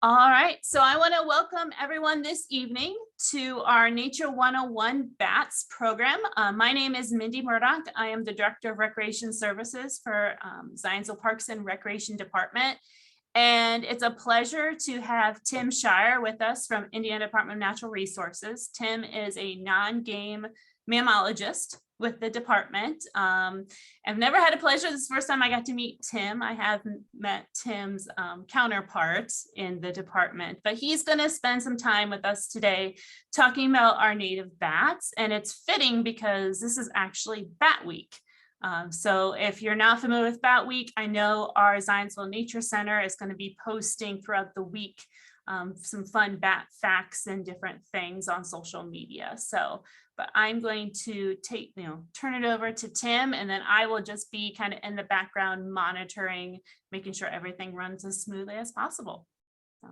All right, so I want to welcome everyone this evening to our Nature 101 Bats program. My name is Mindy Murdoch. I am the Director of Recreation Services for Zionsville Parks and Recreation Department. And it's a pleasure to have Tim Shier with us from Indiana Department of Natural Resources. Tim is a non-game mammologist with the department. I've never had a pleasure. This is the first time I got to meet Tim. I have met Tim's counterpart in the department, but he's going to spend some time with us today talking about our native bats. And it's fitting because this is actually Bat Week. So if you're not familiar with Bat Week, I know our Zionsville Nature Center is going to be posting throughout the week some fun bat facts and different things on social media. So, but I'm going to turn it over to Tim, and then I will just be kind of in the background monitoring, making sure everything runs as smoothly as possible. So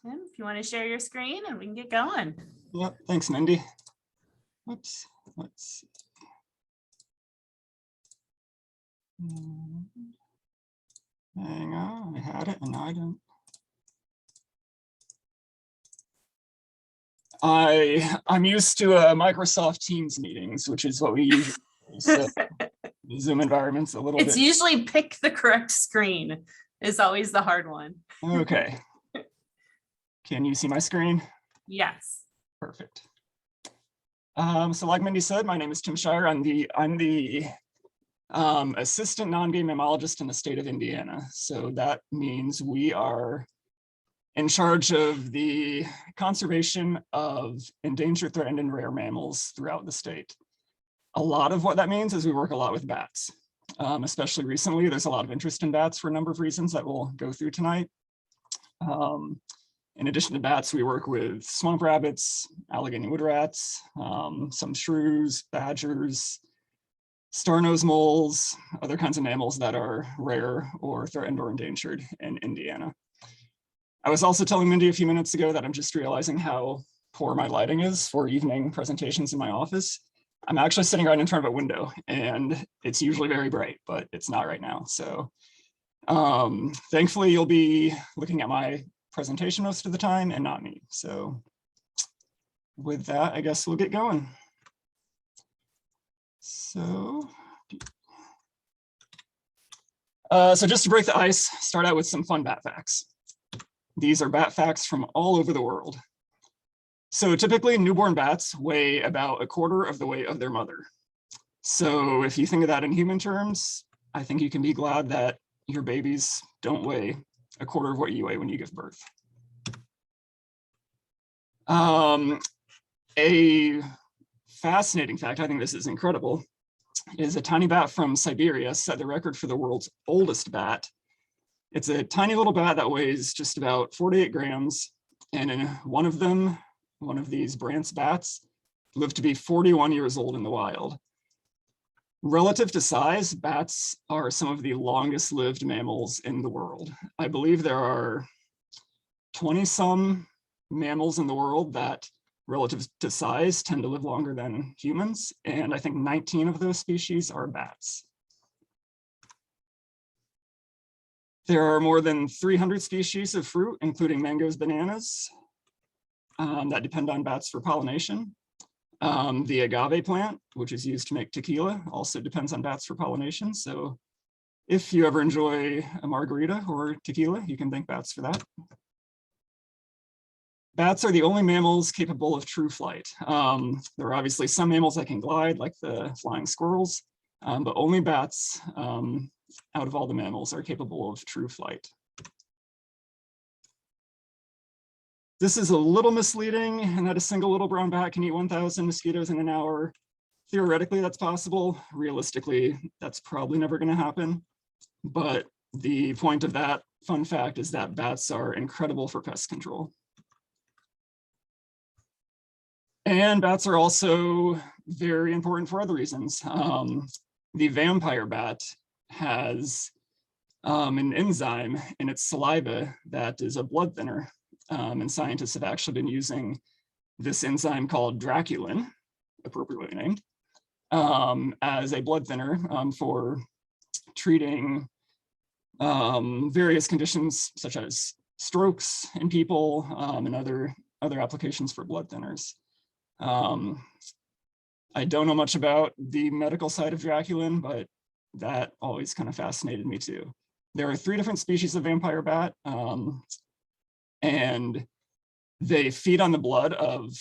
Tim, if you want to share your screen and we can get going. Yep, thanks, Mindy. Whoops, let's see. Hang on, I had it and I don't. I'm used to Microsoft Teams meetings, which is what we usually use. So Zoom environments a little bit. It's usually pick the correct screen is always the hard one. Okay. Can you see my screen? Yes. Perfect. So like Mindy said, my name is Tim Shier. I'm the assistant non-game mammologist in the state of Indiana. So that means we are in charge of the conservation of endangered, threatened, and rare mammals throughout the state. A lot of what that means is we work a lot with bats, especially recently. There's a lot of interest in bats for a number of reasons that we'll go through tonight. In addition to bats, we work with swamp rabbits, Allegheny wood rats, some shrews, badgers, star-nosed moles, other kinds of mammals that are rare or threatened or endangered in Indiana. I was also telling Mindy a few minutes ago that I'm just realizing how poor my lighting is for evening presentations in my office. I'm actually sitting right in front of a window and it's usually very bright, but it's not right now. So thankfully you'll be looking at my presentation most of the time and not me. So with that, I guess we'll get going. So just to break the ice, start out with some fun bat facts. These are bat facts from all over the world. So typically newborn bats weigh about 1/4 of the weight of their mother. So if you think of that in human terms, I think you can be glad that your babies don't weigh 1/4 of what you weigh when you give birth. A fascinating fact, I think this is incredible, is a tiny bat from Siberia set the record for the world's oldest bat. It's a tiny little bat that weighs just about 48 grams. And in one of these Brandt's bats lived to be 41 years old in the wild. Relative to size, bats are some of the longest lived mammals in the world. I believe there are 20-some mammals in the world that, relative to size, tend to live longer than humans. And I think 19 of those species are bats. There are more than 300 species of fruit, including mangoes, bananas, that depend on bats for pollination. The agave plant, which is used to make tequila, also depends on bats for pollination. So if you ever enjoy a margarita or tequila, you can thank bats for that. Bats are the only mammals capable of true flight. There are obviously some mammals that can glide, like the flying squirrels, but only bats out of all the mammals are capable of true flight. This is a little misleading in that a single little brown bat can eat 1,000 mosquitoes in an hour. Theoretically, that's possible. Realistically, that's probably never going to happen. But the point of that fun fact is that bats are incredible for pest control. And bats are also very important for other reasons. The vampire bat has an enzyme in its saliva that is a blood thinner. And scientists have actually been using this enzyme called draculin, appropriately named, as a blood thinner for treating various conditions such as strokes in people and other applications for blood thinners. I don't know much about the medical side of Draculin, but that always kind of fascinated me too. There are 3 different species of vampire bat, and they feed on the blood of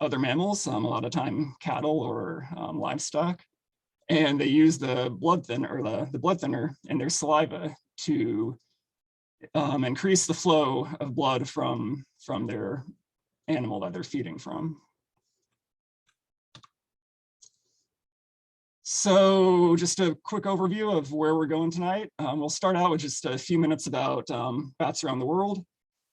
other mammals, a lot of time cattle or livestock, and they use the blood thinner, the blood thinner in their saliva to increase the flow of blood from their animal that they're feeding from. So just a quick overview of where we're going tonight. We'll start out with just a few minutes about bats around the world.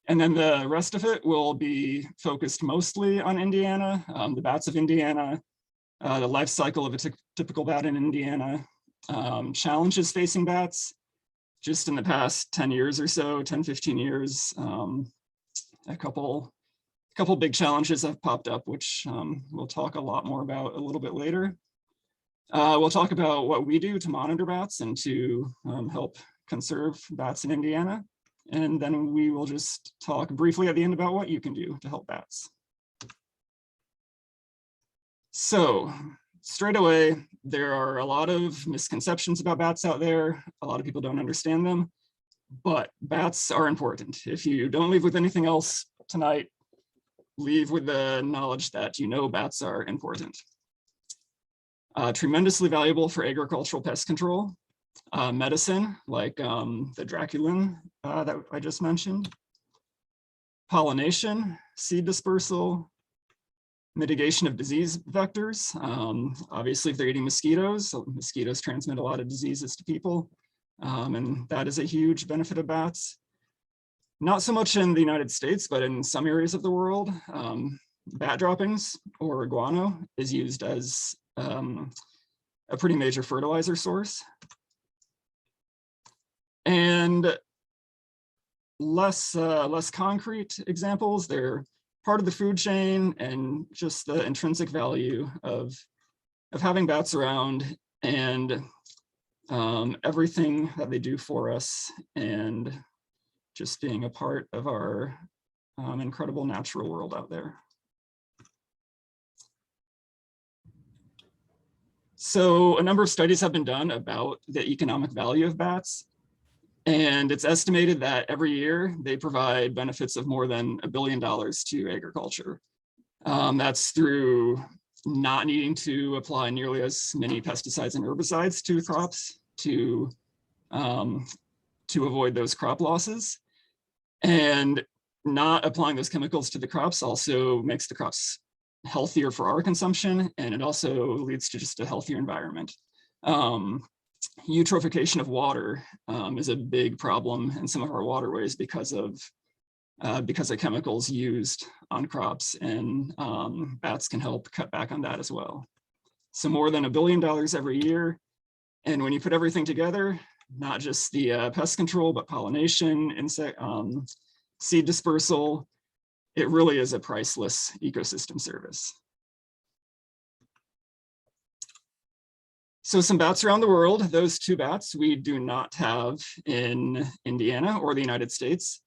And then the rest of it will be focused mostly on Indiana, the bats of Indiana, the life cycle of a typical bat in Indiana, challenges facing bats. Just in the past 10 years or so, 10, 15 years, a couple big challenges have popped up, which we'll talk a lot more about a little bit later. We'll talk about what we do to monitor bats and to help conserve bats in Indiana. And then we will just talk briefly at the end about what you can do to help bats. So straight away, there are a lot of misconceptions about bats out there. A lot of people don't understand them, but bats are important. If you don't leave with anything else tonight, leave with the knowledge that you know bats are important. Tremendously valuable for agricultural pest control, medicine like the Draculin that I just mentioned, pollination, seed dispersal, mitigation of disease vectors. Obviously, if they're eating mosquitoes, so mosquitoes transmit a lot of diseases to people, and that is a huge benefit of bats. Not so much in the United States, but in some areas of the world, bat droppings or guano is used as a pretty major fertilizer source. And less concrete examples, they're part of the food chain and just the intrinsic value of having bats around and everything that they do for us and just being a part of our incredible natural world out there. So a number of studies have been done about the economic value of bats, and it's estimated that every year they provide benefits of more than $1 billion to agriculture. That's through not needing to apply nearly as many pesticides and herbicides to crops to avoid those crop losses. And not applying those chemicals to the crops also makes the crops healthier for our consumption, and it also leads to just a healthier environment. Eutrophication of water is a big problem in some of our waterways because of chemicals used on crops, and bats can help cut back on that as well. So more than $1 billion every year, and when you put everything together, not just the pest control, but pollination, insect, seed dispersal, it really is a priceless ecosystem service. So some bats around the world, those 2 bats we do not have in Indiana or the United States.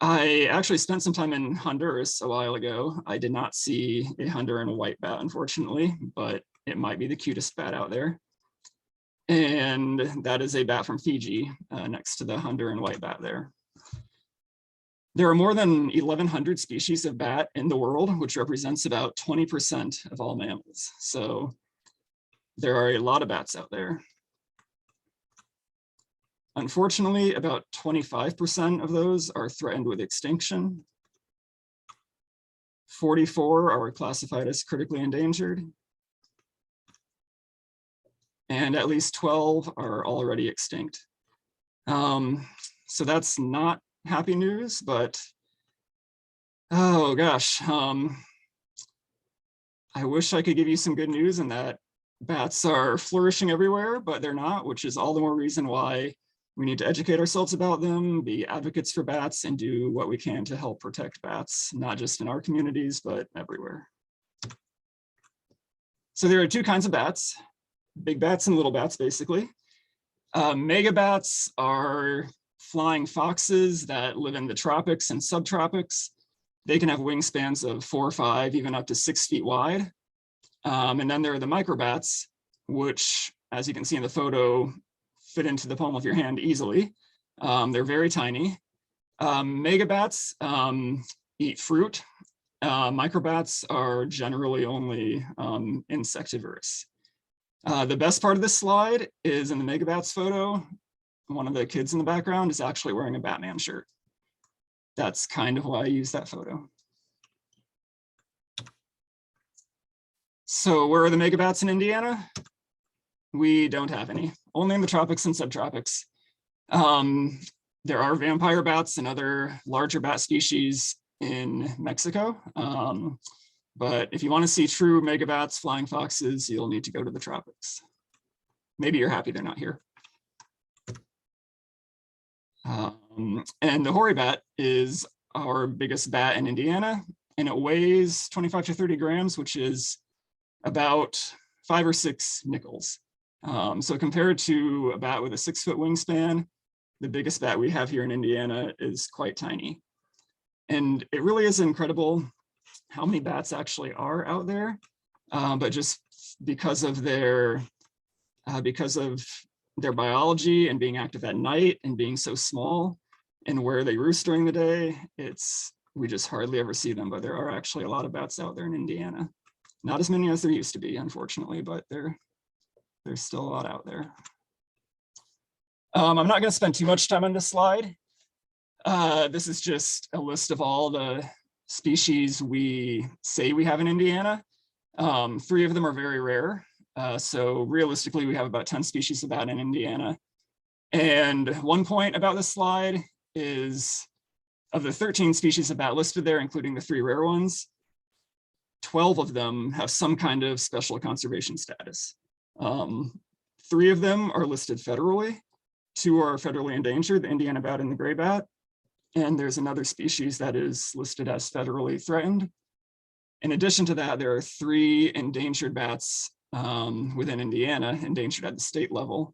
I actually spent some time in Honduras a while ago. I did not see a Honduran white bat, unfortunately, but it might be the cutest bat out there. And that is a bat from Fiji, next to the Honduran white bat there. There are more than 1,100 species of bat in the world, which represents about 20% of all mammals. So there are a lot of bats out there. Unfortunately, about 25% of those are threatened with extinction. 44 are classified as critically endangered. And at least 12 are already extinct. So that's not happy news, but oh gosh, I wish I could give you some good news and that bats are flourishing everywhere, but they're not, which is all the more reason why we need to educate ourselves about them, be advocates for bats, and do what we can to help protect bats, not just in our communities, but everywhere. So there are 2 kinds of bats, big bats and little bats, basically. Megabats are flying foxes that live in the tropics and subtropics. They can have wingspans of 4 or 5, even up to 6 feet wide. And then there are the microbats, which, as you can see in the photo, fit into the palm of your hand easily. They're very tiny. Megabats eat fruit. Microbats are generally only insectivorous. The best part of this slide is in the Megabats photo, one of the kids in the background is actually wearing a Batman shirt. That's kind of why I use that photo. So where are the Megabats in Indiana? We don't have any, only in the tropics and subtropics. There are vampire bats and other larger bat species in Mexico. But if you want to see true megabats, flying foxes, you'll need to go to the tropics. Maybe you're happy they're not here. And the hoary bat is our biggest bat in Indiana, and it weighs 25 to 30 grams, which is about 5 or 6 nickels. So compared to a bat with a 6-foot wingspan, the biggest bat we have here in Indiana is quite tiny. And it really is incredible how many bats actually are out there, but just because of their biology and being active at night and being so small and where they roost during the day, we just hardly ever see them, but there are actually a lot of bats out there in Indiana. Not as many as there used to be, unfortunately, but there's still a lot out there. I'm not going to spend too much time on this slide. This is just a list of all the species we say we have in Indiana. 3 of them are very rare. So realistically, we have about 10 species of bat in Indiana. And one point about this slide is, of the 13 species of bat listed there, including the 3 rare ones, 12 of them have some kind of special conservation status. 3 of them are listed federally. 2 are federally endangered, the Indiana bat and the gray bat. And there's another species that is listed as federally threatened. In addition to that, there are 3 endangered bats within Indiana, endangered at the state level.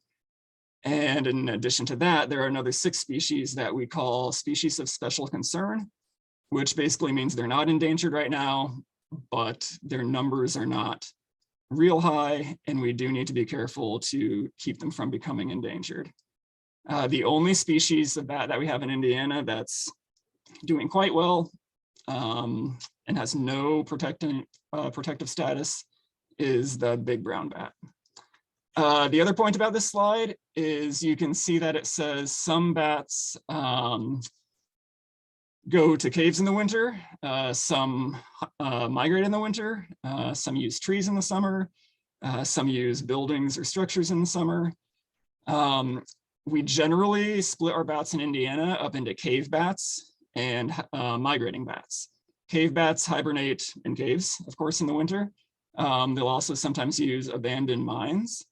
And in addition to that, there are another 6 species that we call species of special concern, which basically means they're not endangered right now, but their numbers are not real high, and we do need to be careful to keep them from becoming endangered. The only species of bat that we have in Indiana that's doing quite well and has no protective status is the big brown bat. The other point about this slide is you can see that it says some bats go to caves in the winter, some migrate in the winter, some use trees in the summer, some use buildings or structures in the summer. We generally split our bats in Indiana up into cave bats and migrating bats. Cave bats hibernate in caves, of course, in the winter. They'll also sometimes use abandoned mines.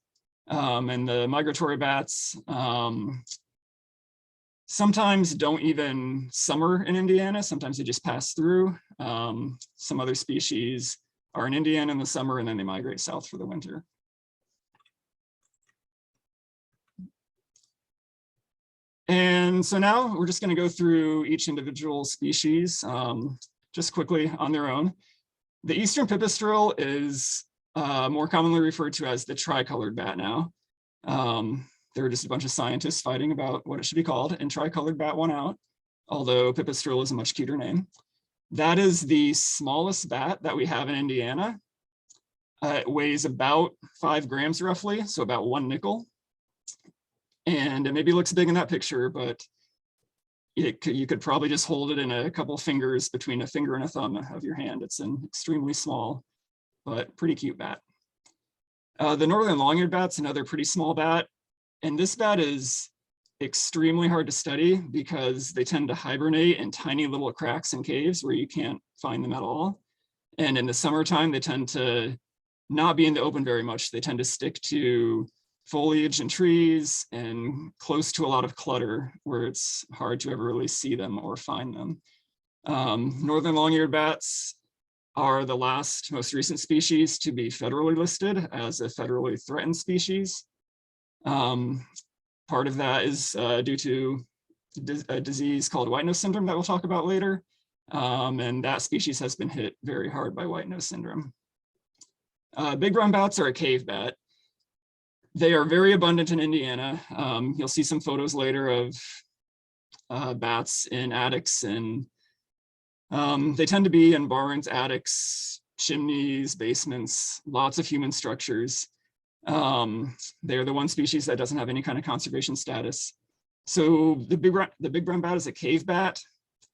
And the migratory bats sometimes don't even summer in Indiana. Sometimes they just pass through. Some other species are in Indiana in the summer and then they migrate south for the winter. And so now we're just going to go through each individual species just quickly on their own. The eastern pipistrelle is more commonly referred to as the tricolored bat now. There were just a bunch of scientists fighting about what it should be called, and tricolored bat won out, although pipistrelle is a much cuter name. That is the smallest bat that we have in Indiana. It weighs about 5 grams roughly, so about 1 nickel. And it maybe looks big in that picture, but you could probably just hold it in a couple fingers between a finger and a thumb of your hand. It's an extremely small, but pretty cute bat. The northern long-eared bat's another pretty small bat. And this bat is extremely hard to study because they tend to hibernate in tiny little cracks and caves where you can't find them at all. And in the summertime, they tend to not be in the open very much. They tend to stick to foliage and trees and close to a lot of clutter where it's hard to ever really see them or find them. Northern long-eared bats are the most recent species to be federally listed as a federally threatened species. Part of that is due to a disease called White-nose Syndrome that we'll talk about later. And that species has been hit very hard by White-nose Syndrome. Big brown bats are a cave bat. They are very abundant in Indiana. You'll see some photos later of bats in attics, and they tend to be in barns, attics, chimneys, basements, lots of human structures. They're the one species that doesn't have any kind of conservation status. So the big brown bat is a cave bat,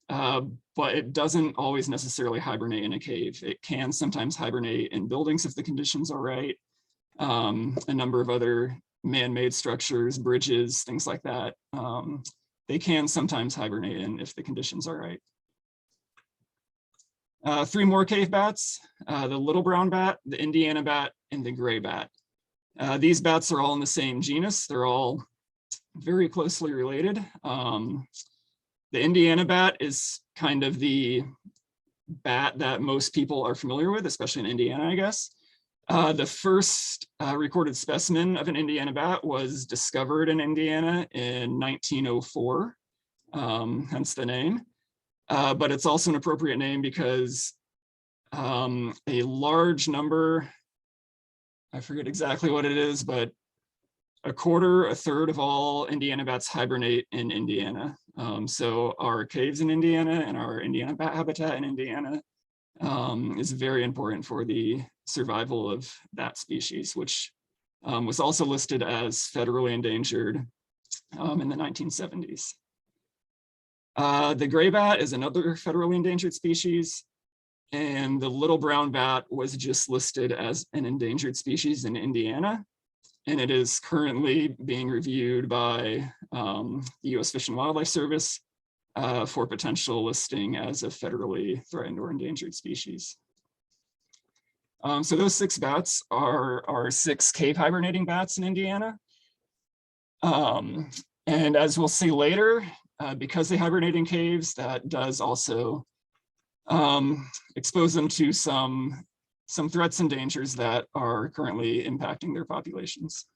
but it doesn't always necessarily hibernate in a cave. It can sometimes hibernate in buildings if the conditions are right. A number of other man-made structures, bridges, things like that. They can sometimes hibernate in if the conditions are right. Three more cave bats, the little brown bat, the Indiana bat, and the gray bat. These bats are all in the same genus. They're all very closely related. The Indiana bat is kind of the bat that most people are familiar with, especially in Indiana, I guess. The first recorded specimen of an Indiana bat was discovered in Indiana in 1904, hence the name. But it's also an appropriate name because a large number, I forget exactly what it is, but a third of all Indiana bats hibernate in Indiana. So our caves in Indiana and our Indiana bat habitat in Indiana is very important for the survival of that species, which was also listed as federally endangered in the 1970s. The gray bat is another federally endangered species, and the little brown bat was just listed as an endangered species in Indiana, and it is currently being reviewed by the U.S. Fish and Wildlife Service for potential listing as a federally threatened or endangered species. So those 6 bats are 6 cave hibernating bats in Indiana. And as we'll see later, because they hibernate in caves, that does also expose them to some threats and dangers that are currently impacting their populations.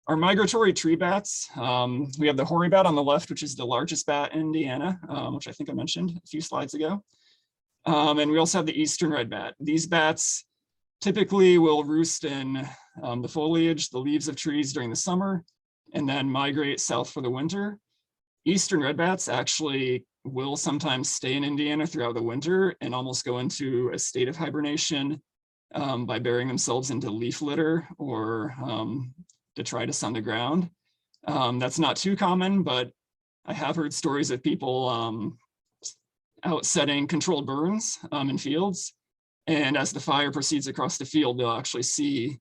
Our migratory tree bats, we have the hoary bat on the left, which is the largest bat in Indiana, which I think I mentioned a few slides ago. And we also have the eastern red bat. These bats typically will roost in the foliage, the leaves of trees during the summer, and then migrate south for the winter. Eastern red bats actually will sometimes stay in Indiana throughout the winter and almost go into a state of hibernation by burying themselves into leaf litter or detritus on the ground. That's not too common, but I have heard stories of people out setting controlled burns in fields. And as the fire proceeds across the field, they'll actually see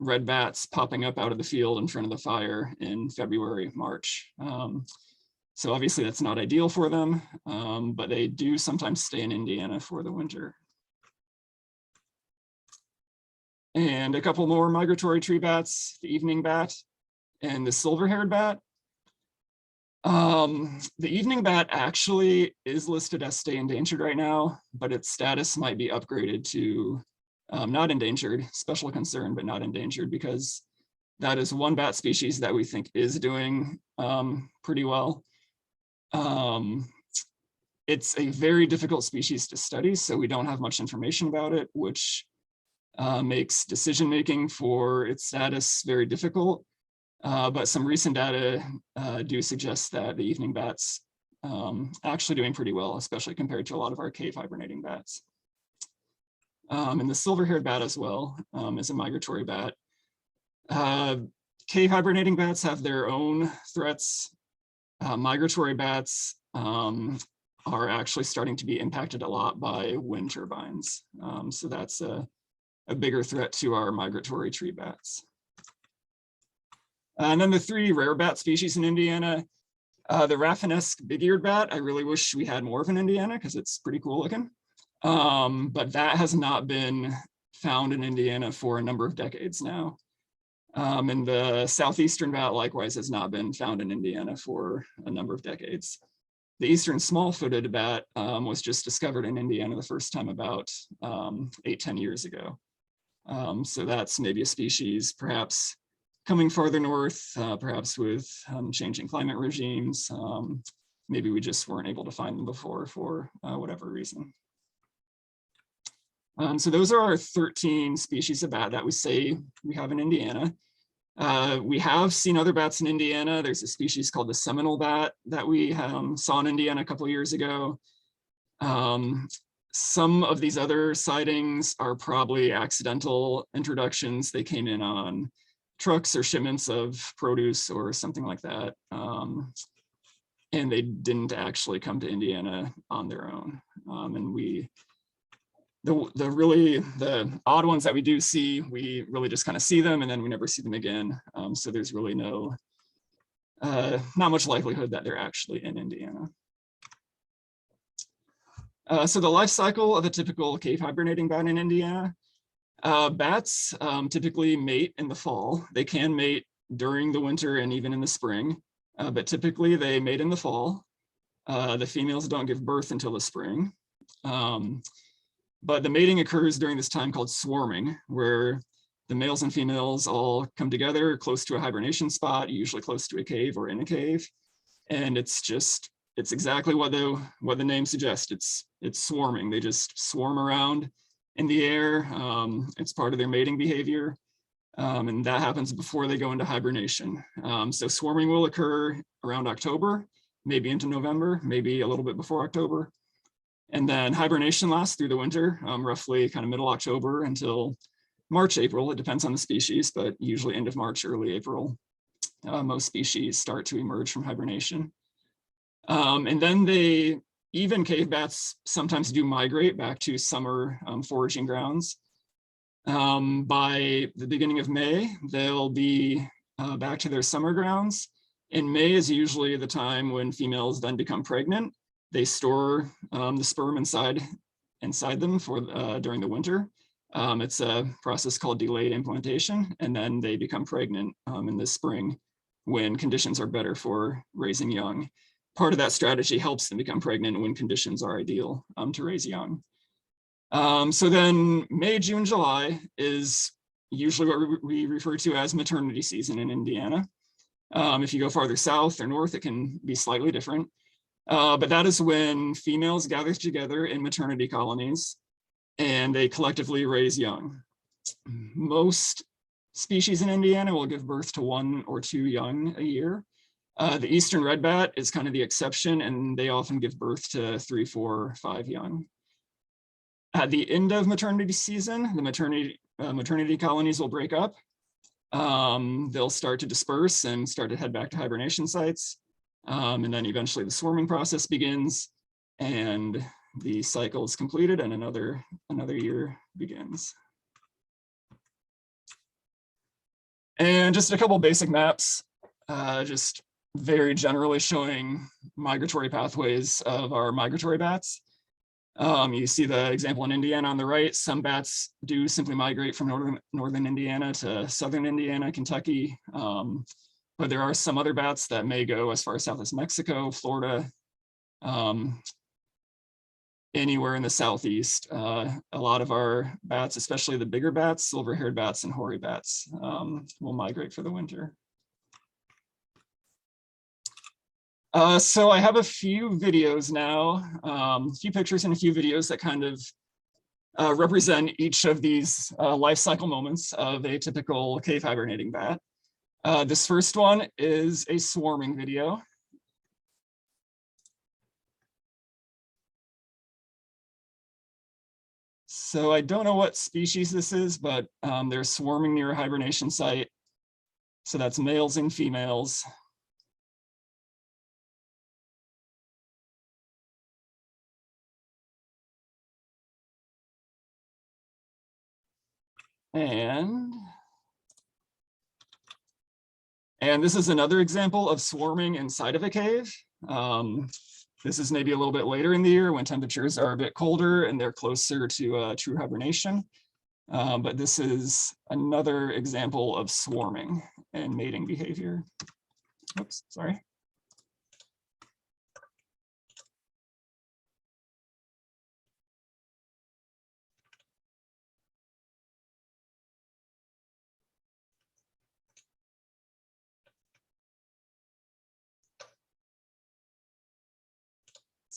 red bats popping up out of the field in front of the fire in February, March. So obviously that's not ideal for them, but they do sometimes stay in Indiana for the winter. And a couple more migratory tree bats, the evening bat and the silver-haired bat. The evening bat actually is listed as stay endangered right now, but its status might be upgraded to not endangered, special concern, but not endangered, because that is one bat species that we think is doing pretty well. It's a very difficult species to study, so we don't have much information about it, which makes decision-making for its status very difficult. But some recent data do suggest that the evening bat's actually doing pretty well, especially compared to a lot of our cave hibernating bats. And the silver-haired bat as well is a migratory bat. Cave hibernating bats have their own threats. Migratory bats are actually starting to be impacted a lot by wind turbines. So that's a bigger threat to our migratory tree bats. And then the 3 rare bat species in Indiana, the Rafinesque big-eared bat, I really wish we had more of in Indiana because it's pretty cool looking. But that has not been found in Indiana for a number of decades now. And the southeastern bat likewise has not been found in Indiana for a number of decades. The eastern small-footed bat was just discovered in Indiana the first time about 8-10 years ago. So that's maybe a species perhaps coming farther north, perhaps with changing climate regimes. Maybe we just weren't able to find them before for whatever reason. So those are our 13 species of bat that we say we have in Indiana. We have seen other bats in Indiana. There's a species called the Seminole bat that we saw in Indiana a couple of years ago. Some of these other sightings are probably accidental introductions. They came in on trucks or shipments of produce or something like that. And they didn't actually come to Indiana on their own. And the odd ones that we do see, we really just kind of see them and then we never see them again. So there's really not much likelihood that they're actually in Indiana. So the life cycle of a typical cave hibernating bat in Indiana. Bats typically mate in the fall. They can mate during the winter and even in the spring, but typically they mate in the fall. The females don't give birth until the spring. But the mating occurs during this time called swarming, where the males and females all come together close to a hibernation spot, usually close to a cave or in a cave. And it's exactly what the name suggests. It's swarming. They just swarm around in the air. It's part of their mating behavior. And that happens before they go into hibernation. So swarming will occur around October, maybe into November, maybe a little bit before October. And then hibernation lasts through the winter, roughly kind of middle October until March, April. It depends on the species, but usually end of March, early April. Most species start to emerge from hibernation. And then even cave bats sometimes do migrate back to summer foraging grounds. By the beginning of May, they'll be back to their summer grounds. And May is usually the time when females then become pregnant. They store the sperm inside them for during the winter. It's a process called delayed implantation, and then they become pregnant in the spring when conditions are better for raising young. Part of that strategy helps them become pregnant when conditions are ideal to raise young. So then May, June, July is usually what we refer to as maternity season in Indiana. If you go farther south or north, it can be slightly different. But that is when females gather together in maternity colonies and they collectively raise young. Most species in Indiana will give birth to 1 or 2 young a year. The eastern red bat is kind of the exception, and they often give birth to 3, 4, 5 young. At the end of maternity season, the maternity colonies will break up. They'll start to disperse and start to head back to hibernation sites. And then eventually the swarming process begins and the cycle is completed and another year begins. And just a couple basic maps, just very generally showing migratory pathways of our migratory bats. You see the example in Indiana on the right. Some bats do simply migrate from northern Indiana to southern Indiana, Kentucky. But there are some other bats that may go as far south as Mexico, Florida, anywhere in the southeast. A lot of our bats, especially the bigger bats, silver-haired bats and hoary bats, will migrate for the winter. So I have a few videos now, a few pictures and a few videos that kind of represent each of these life cycle moments of a typical cave hibernating bat. This first one is a swarming video. So I don't know what species this is, but they're swarming near a hibernation site. So that's males and females. And this is another example of swarming inside of a cave. This is maybe a little bit later in the year when temperatures are a bit colder and they're closer to true hibernation. But this is another example of swarming and mating behavior. Oops, sorry.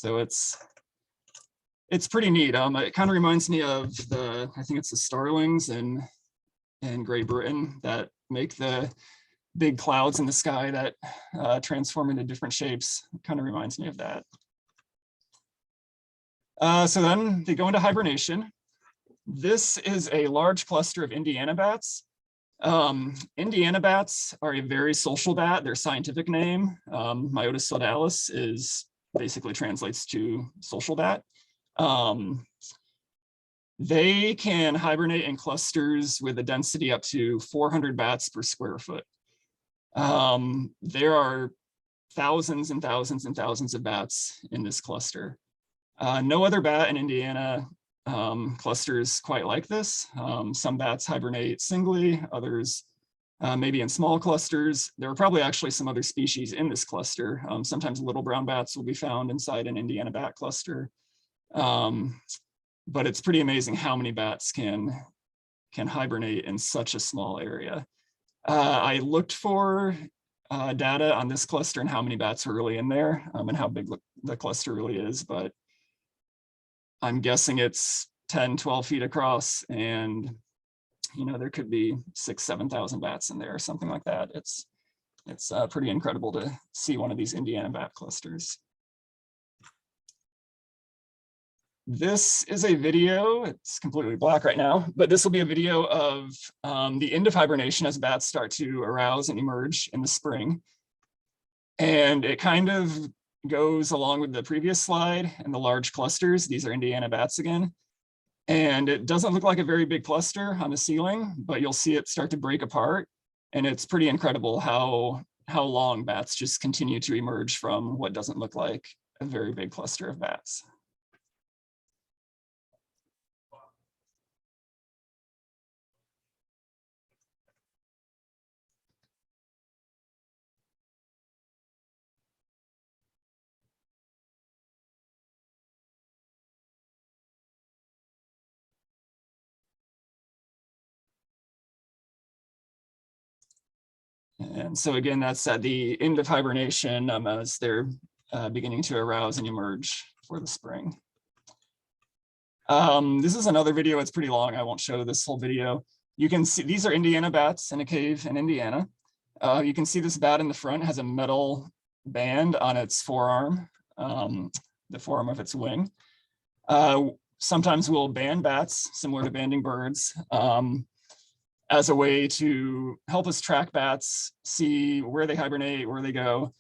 So it's pretty neat. It kind of reminds me of I think it's the starlings in Great Britain that make the big clouds in the sky that transform into different shapes. It kind of reminds me of that. So then they go into hibernation. This is a large cluster of Indiana bats. Indiana bats are a very social bat. Their scientific name, Myotis sodalis, basically translates to social bat. They can hibernate in clusters with a density up to 400 bats per square foot. There are thousands and thousands and thousands of bats in this cluster. No other bat in Indiana clusters quite like this. Some bats hibernate singly, others maybe in small clusters. There are probably actually some other species in this cluster. Sometimes little brown bats will be found inside an Indiana bat cluster. But it's pretty amazing how many bats can hibernate in such a small area. I looked for data on this cluster and how many bats are really in there and how big the cluster really is, but I'm guessing it's 10, 12 feet across, and there could be 6,000, 7,000 bats in there or something like that. It's pretty incredible to see one of these Indiana bat clusters. This is a video, it's completely black right now, but this will be a video of the end of hibernation as bats start to arouse and emerge in the spring. And it kind of goes along with the previous slide and the large clusters. These are Indiana bats again. And it doesn't look like a very big cluster on the ceiling, but you'll see it start to break apart. And it's pretty incredible how long bats just continue to emerge from what doesn't look like a very big cluster of bats. And so again, that's at the end of hibernation as they're beginning to arouse and emerge for the spring. This is another video, it's pretty long, I won't show this whole video. You can see, these are Indiana bats in a cave in Indiana. You can see this bat in the front has a metal band on its forearm, the forearm of its wing. Sometimes we'll band bats, similar to banding birds, as a way to help us track bats, see where they hibernate, where they go.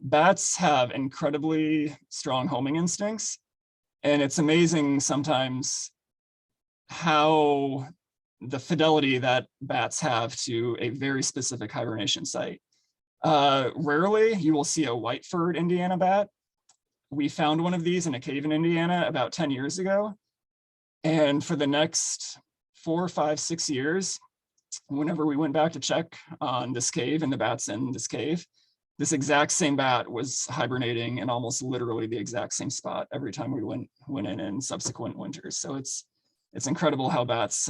Bats have incredibly strong homing instincts, and it's amazing sometimes how the fidelity that bats have to a very specific hibernation site. Rarely you will see a white-furred Indiana bat. We found one of these in a cave in Indiana about 10 years ago. And for the next 4, 5, 6 years, whenever we went back to check on this cave and the bats in this cave, this exact same bat was hibernating in almost literally the exact same spot every time we went in subsequent winters. So it's incredible how bats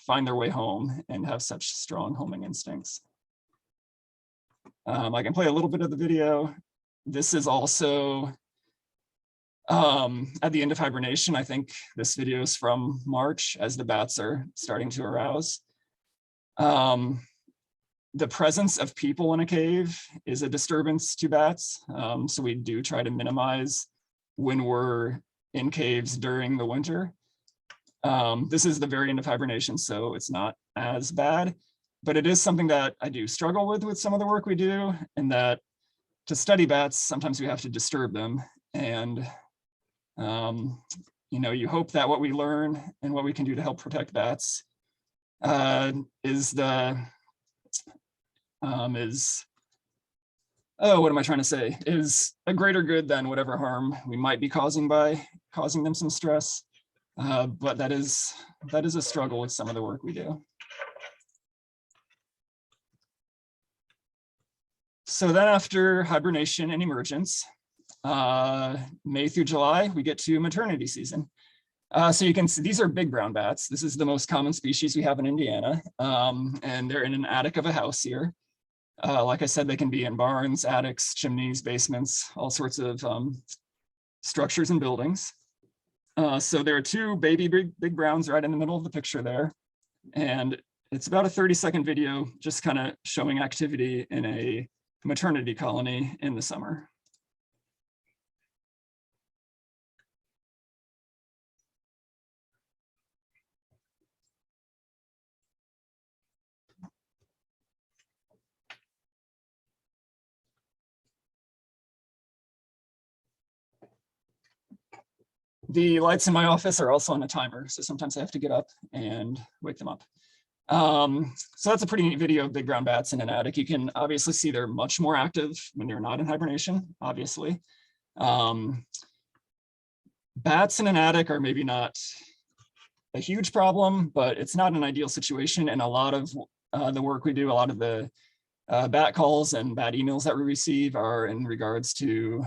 find their way home and have such strong homing instincts. I can play a little bit of the video. This is also at the end of hibernation. I think this video is from March as the bats are starting to arouse. The presence of people in a cave is a disturbance to bats. So we do try to minimize when we're in caves during the winter. This is the very end of hibernation, so it's not as bad, but it is something that I do struggle with some of the work we do, and that to study bats, sometimes we have to disturb them. And, you hope that what we learn and what we can do to help protect bats is a greater good than whatever harm we might be causing by causing them some stress. But that is a struggle with some of the work we do. So then after hibernation and emergence, May through July, we get to maternity season. So you can see these are big brown bats. This is the most common species we have in Indiana, and they're in an attic of a house here. Like I said, they can be in barns, attics, chimneys, basements, all sorts of structures and buildings. So there are two baby big browns right in the middle of the picture there. And it's about a 30-second video just kind of showing activity in a maternity colony in the summer. The lights in my office are also on a timer, so sometimes I have to get up and wake them up. So that's a pretty neat video of big brown bats in an attic. You can obviously see they're much more active when they're not in hibernation, obviously. Bats in an attic are maybe not a huge problem, but it's not an ideal situation. And a lot of the work we do, a lot of the bat calls and bat emails that we receive are in regards to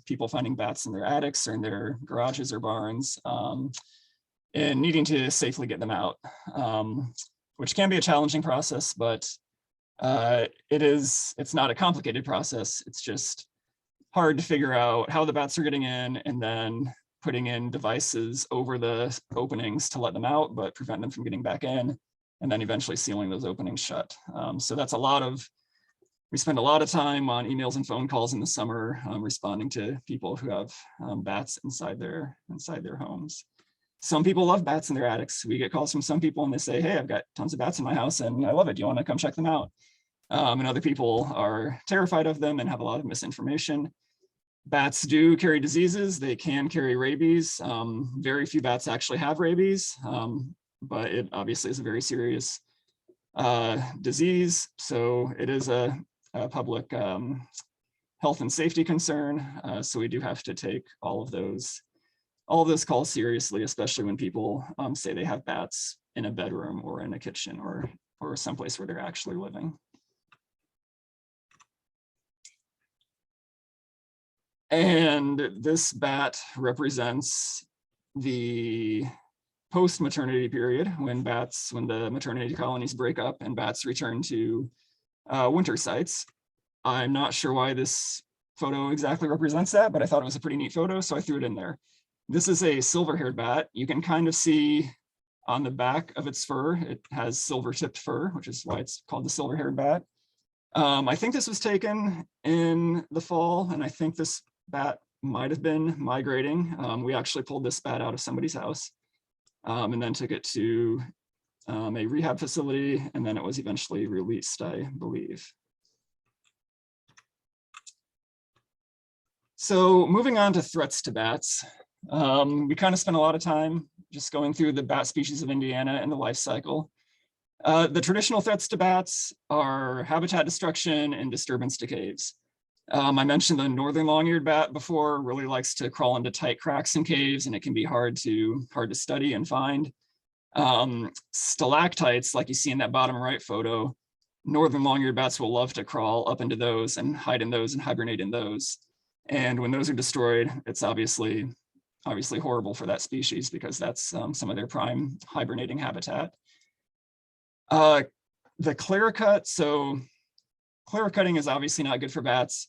people finding bats in their attics or in their garages or barns and needing to safely get them out, which can be a challenging process, but it's not a complicated process. It's just hard to figure out how the bats are getting in and then putting in devices over the openings to let them out, but prevent them from getting back in, and then eventually sealing those openings shut. So that's we spend a lot of time on emails and phone calls in the summer responding to people who have bats inside their homes. Some people love bats in their attics. We get calls from some people and they say, hey, I've got tons of bats in my house and I love it. Do you want to come check them out? And other people are terrified of them and have a lot of misinformation. Bats do carry diseases. They can carry rabies. Very few bats actually have rabies, but it obviously is a very serious disease. So it is a public health and safety concern. So we do have to take all of those calls seriously, especially when people say they have bats in a bedroom or in a kitchen or someplace where they're actually living. And this bat represents the post-maternity period when the maternity colonies break up and bats return to winter sites. I'm not sure why this photo exactly represents that, but I thought it was a pretty neat photo, so I threw it in there. This is a silver-haired bat. You can kind of see on the back of its fur, it has silver-tipped fur, which is why it's called the silver-haired bat. I think this was taken in the fall, and I think this bat might have been migrating. We actually pulled this bat out of somebody's house and then took it to a rehab facility, and then it was eventually released, I believe. So moving on to threats to bats, we kind of spent a lot of time just going through the bat species of Indiana and the life cycle. The traditional threats to bats are habitat destruction and disturbance to caves. I mentioned the northern long-eared bat before, really likes to crawl into tight cracks in caves, and it can be hard to study and find. Stalactites, like you see in that bottom right photo, northern long-eared bats will love to crawl up into those and hide in those and hibernate in those. And when those are destroyed, it's obviously horrible for that species because that's some of their prime hibernating habitat. The clear cut, so clear cutting is obviously not good for bats.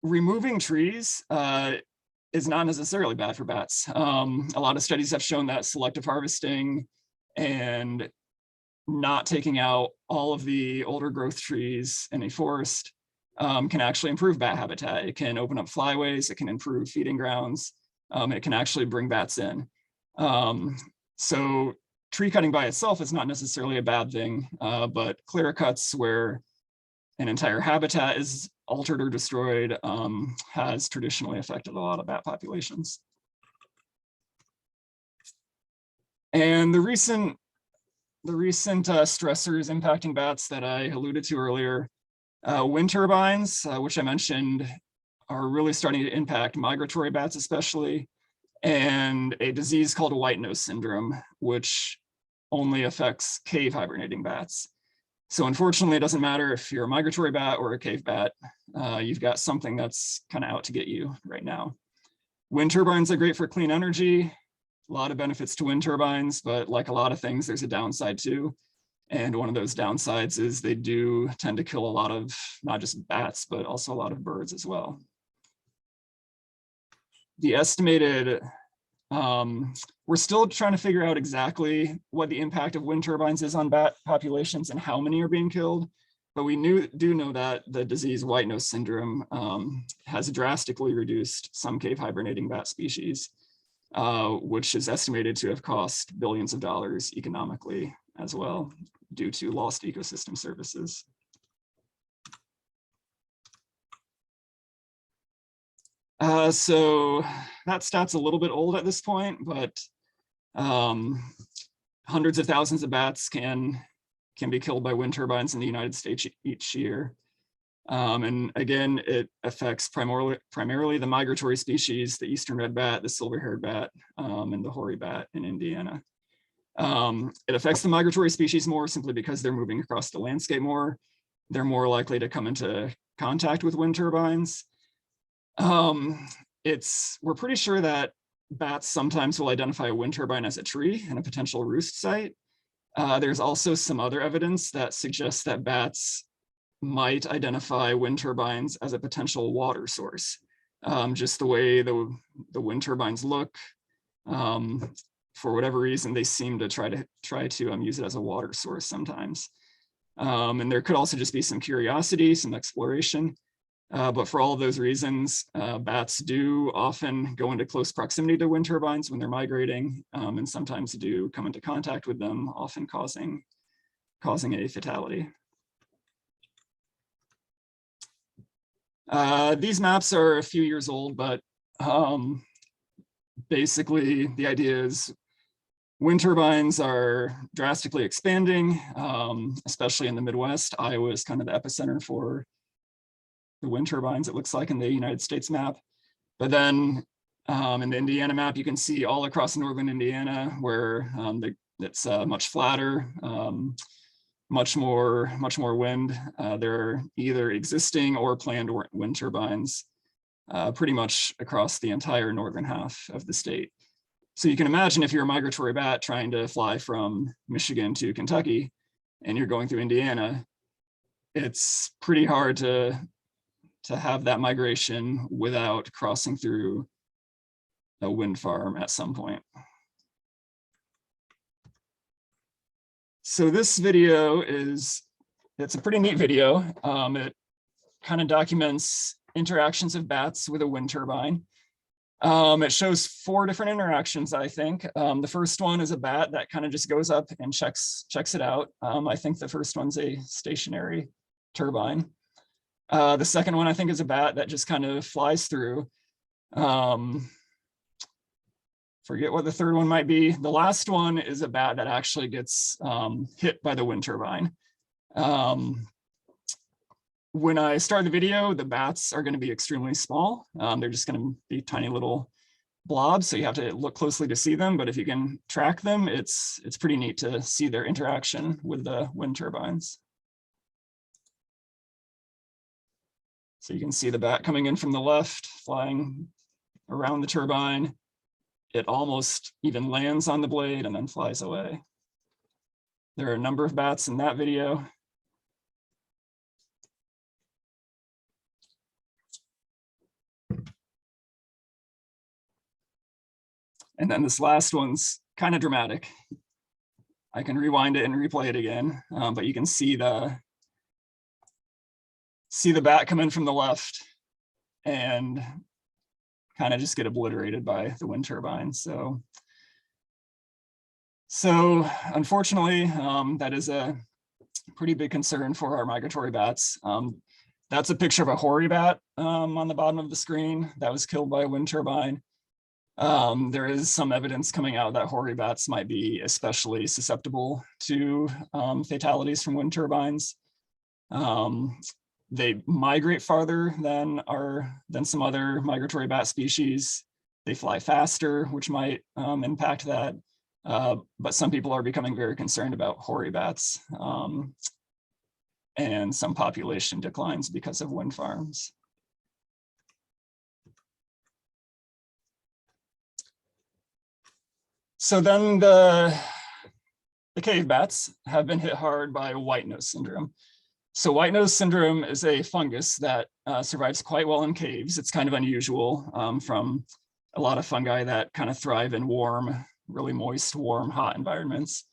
Removing trees is not necessarily bad for bats. A lot of studies have shown that selective harvesting and not taking out all of the older growth trees in a forest can actually improve bat habitat. It can open up flyways, it can improve feeding grounds, it can actually bring bats in. So tree cutting by itself is not necessarily a bad thing, but clear cuts where an entire habitat is altered or destroyed has traditionally affected a lot of bat populations. And the recent stressors impacting bats that I alluded to earlier, wind turbines, which I mentioned, are really starting to impact migratory bats especially, and a disease called White-nose Syndrome, which only affects cave hibernating bats. So unfortunately, it doesn't matter if you're a migratory bat or a cave bat, you've got something that's kind of out to get you right now. Wind turbines are great for clean energy, a lot of benefits to wind turbines, but like a lot of things, there's a downside too. And one of those downsides is they do tend to kill a lot of not just bats, but also a lot of birds as well. The estimated, we're still trying to figure out exactly what the impact of wind turbines is on bat populations and how many are being killed. But we do know that the disease White-nose Syndrome has drastically reduced some cave hibernating bat species, which is estimated to have cost billions of dollars economically as well, due to lost ecosystem services. So that stat's a little bit old at this point, but hundreds of thousands of bats can be killed by wind turbines in the United States each year. And again, it affects primarily the migratory species, the eastern red bat, the silver-haired bat, and the hoary bat in Indiana. It affects the migratory species more simply because they're moving across the landscape more. They're more likely to come into contact with wind turbines. We're pretty sure that bats sometimes will identify a wind turbine as a tree and a potential roost site. There's also some other evidence that suggests that bats might identify wind turbines as a potential water source. Just the way the wind turbines look, for whatever reason, they seem to try to use it as a water source sometimes. And there could also just be some curiosity, some exploration. But for all of those reasons, bats do often go into close proximity to wind turbines when they're migrating, and sometimes do come into contact with them, often causing a fatality. These maps are a few years old, but basically the idea is wind turbines are drastically expanding, especially in the Midwest. Iowa is kind of the epicenter for the wind turbines, it looks like, in the United States map. But then in the Indiana map, you can see all across northern Indiana where it's much flatter, much more wind. There are either existing or planned wind turbines pretty much across the entire northern half of the state. So you can imagine if you're a migratory bat trying to fly from Michigan to Kentucky and you're going through Indiana, it's pretty hard to have that migration without crossing through a wind farm at some point. So this video it's a pretty neat video. It kind of documents interactions of bats with a wind turbine. It shows 4 different interactions, I think. The first one is a bat that kind of just goes up and checks it out. I think the first one's a stationary turbine. The second one, I think, is a bat that just kind of flies through. Forget what the third one might be. The last one is a bat that actually gets hit by the wind turbine. When I start the video, the bats are going to be extremely small. They're just going to be tiny little blobs, so you have to look closely to see them. But if you can track them, it's pretty neat to see their interaction with the wind turbines. So you can see the bat coming in from the left, flying around the turbine. It almost even lands on the blade and then flies away. There are a number of bats in that video. And then this last one's kind of dramatic. I can rewind it and replay it again, but you can see the bat come in from the left and kind of just get obliterated by the wind turbine. So unfortunately, that is a pretty big concern for our migratory bats. That's a picture of a hoary bat on the bottom of the screen that was killed by a wind turbine. There is some evidence coming out that hoary bats might be especially susceptible to fatalities from wind turbines. They migrate farther than some other migratory bat species. They fly faster, which might impact that. But some people are becoming very concerned about hoary bats and some population declines because of wind farms. So then the the cave bats have been hit hard by white-nose syndrome. So white-nose syndrome is a fungus that survives quite well in caves. It's kind of unusual from a lot of fungi that kind of thrive in warm, really moist, warm, hot environments.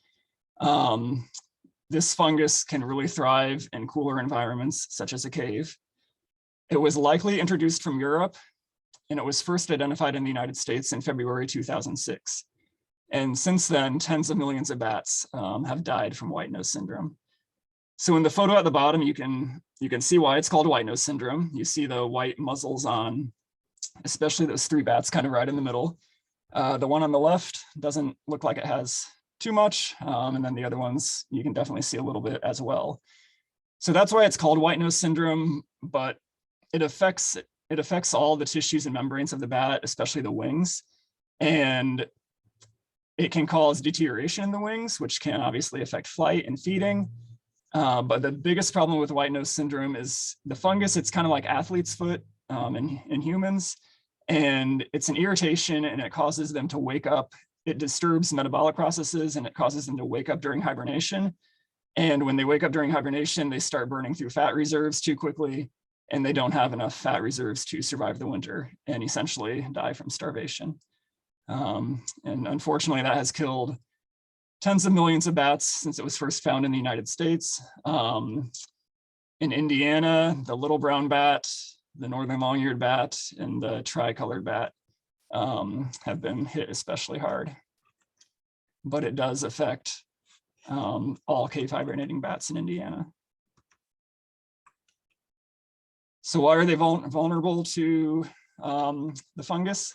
This fungus can really thrive in cooler environments, such as a cave. It was likely introduced from Europe, and it was first identified in the United States in February 2006. And since then, tens of millions of bats have died from white-nose syndrome. So in the photo at the bottom, you can see why it's called white-nose syndrome. You see the white muzzles on, especially those 3 bats kind of right in the middle. The one on the left doesn't look like it has too much, and then the other ones you can definitely see a little bit as well. So that's why it's called white-nose syndrome, but it affects all the tissues and membranes of the bat, especially the wings, and it can cause deterioration in the wings, which can obviously affect flight and feeding. But the biggest problem with white-nose syndrome is the fungus. It's kind of like athlete's foot in humans, and it's an irritation, and it causes them to wake up. It disturbs metabolic processes, and it causes them to wake up during hibernation. And when they wake up during hibernation, they start burning through fat reserves too quickly, and they don't have enough fat reserves to survive the winter and essentially die from starvation. And unfortunately, that has killed tens of millions of bats since it was first found in the United States. In Indiana, the little brown bat, the northern long-eared bat, and the tricolored bat have been hit especially hard. But it does affect all cave hibernating bats in Indiana. So why are they vulnerable to the fungus?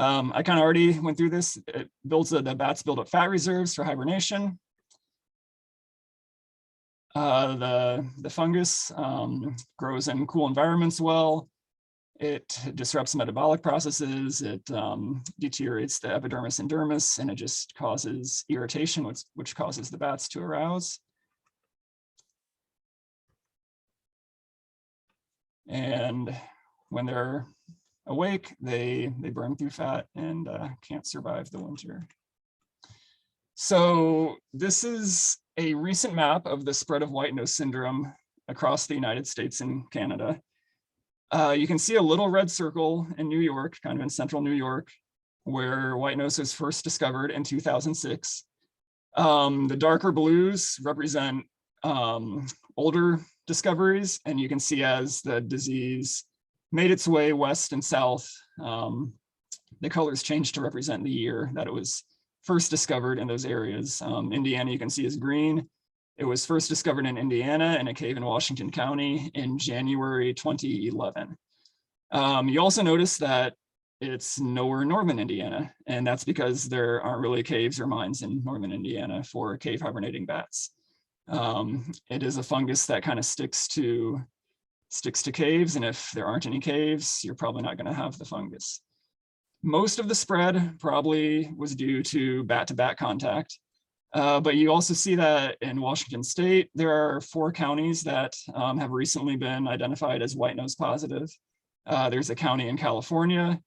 I kind of already went through this. It builds the bats build up fat reserves for hibernation. The fungus grows in cool environments well. It disrupts metabolic processes. It deteriorates the epidermis and dermis, and it just causes irritation, which causes the bats to arouse. And when they're awake, they burn through fat and can't survive the winter. So this is a recent map of the spread of white-nose syndrome across the United States and Canada. You can see a little red circle in New York, kind of in central New York, where white-nose was first discovered in 2006. The darker blues represent older discoveries, and you can see as the disease made its way west and south, the colors changed to represent the year that it was first discovered in those areas. Indiana, you can see, is green. It was first discovered in Indiana in a cave in Washington County in January 2011. You also notice that it's nowhere in northern Indiana, and that's because there aren't really caves or mines in northern Indiana for cave hibernating bats. It is a fungus that kind of sticks to caves, and if there aren't any caves, you're probably not going to have the fungus. Most of the spread probably was due to bat-to-bat contact, but you also see that in Washington State, there are 4 counties that have recently been identified as white-nose positive. There's a county in California,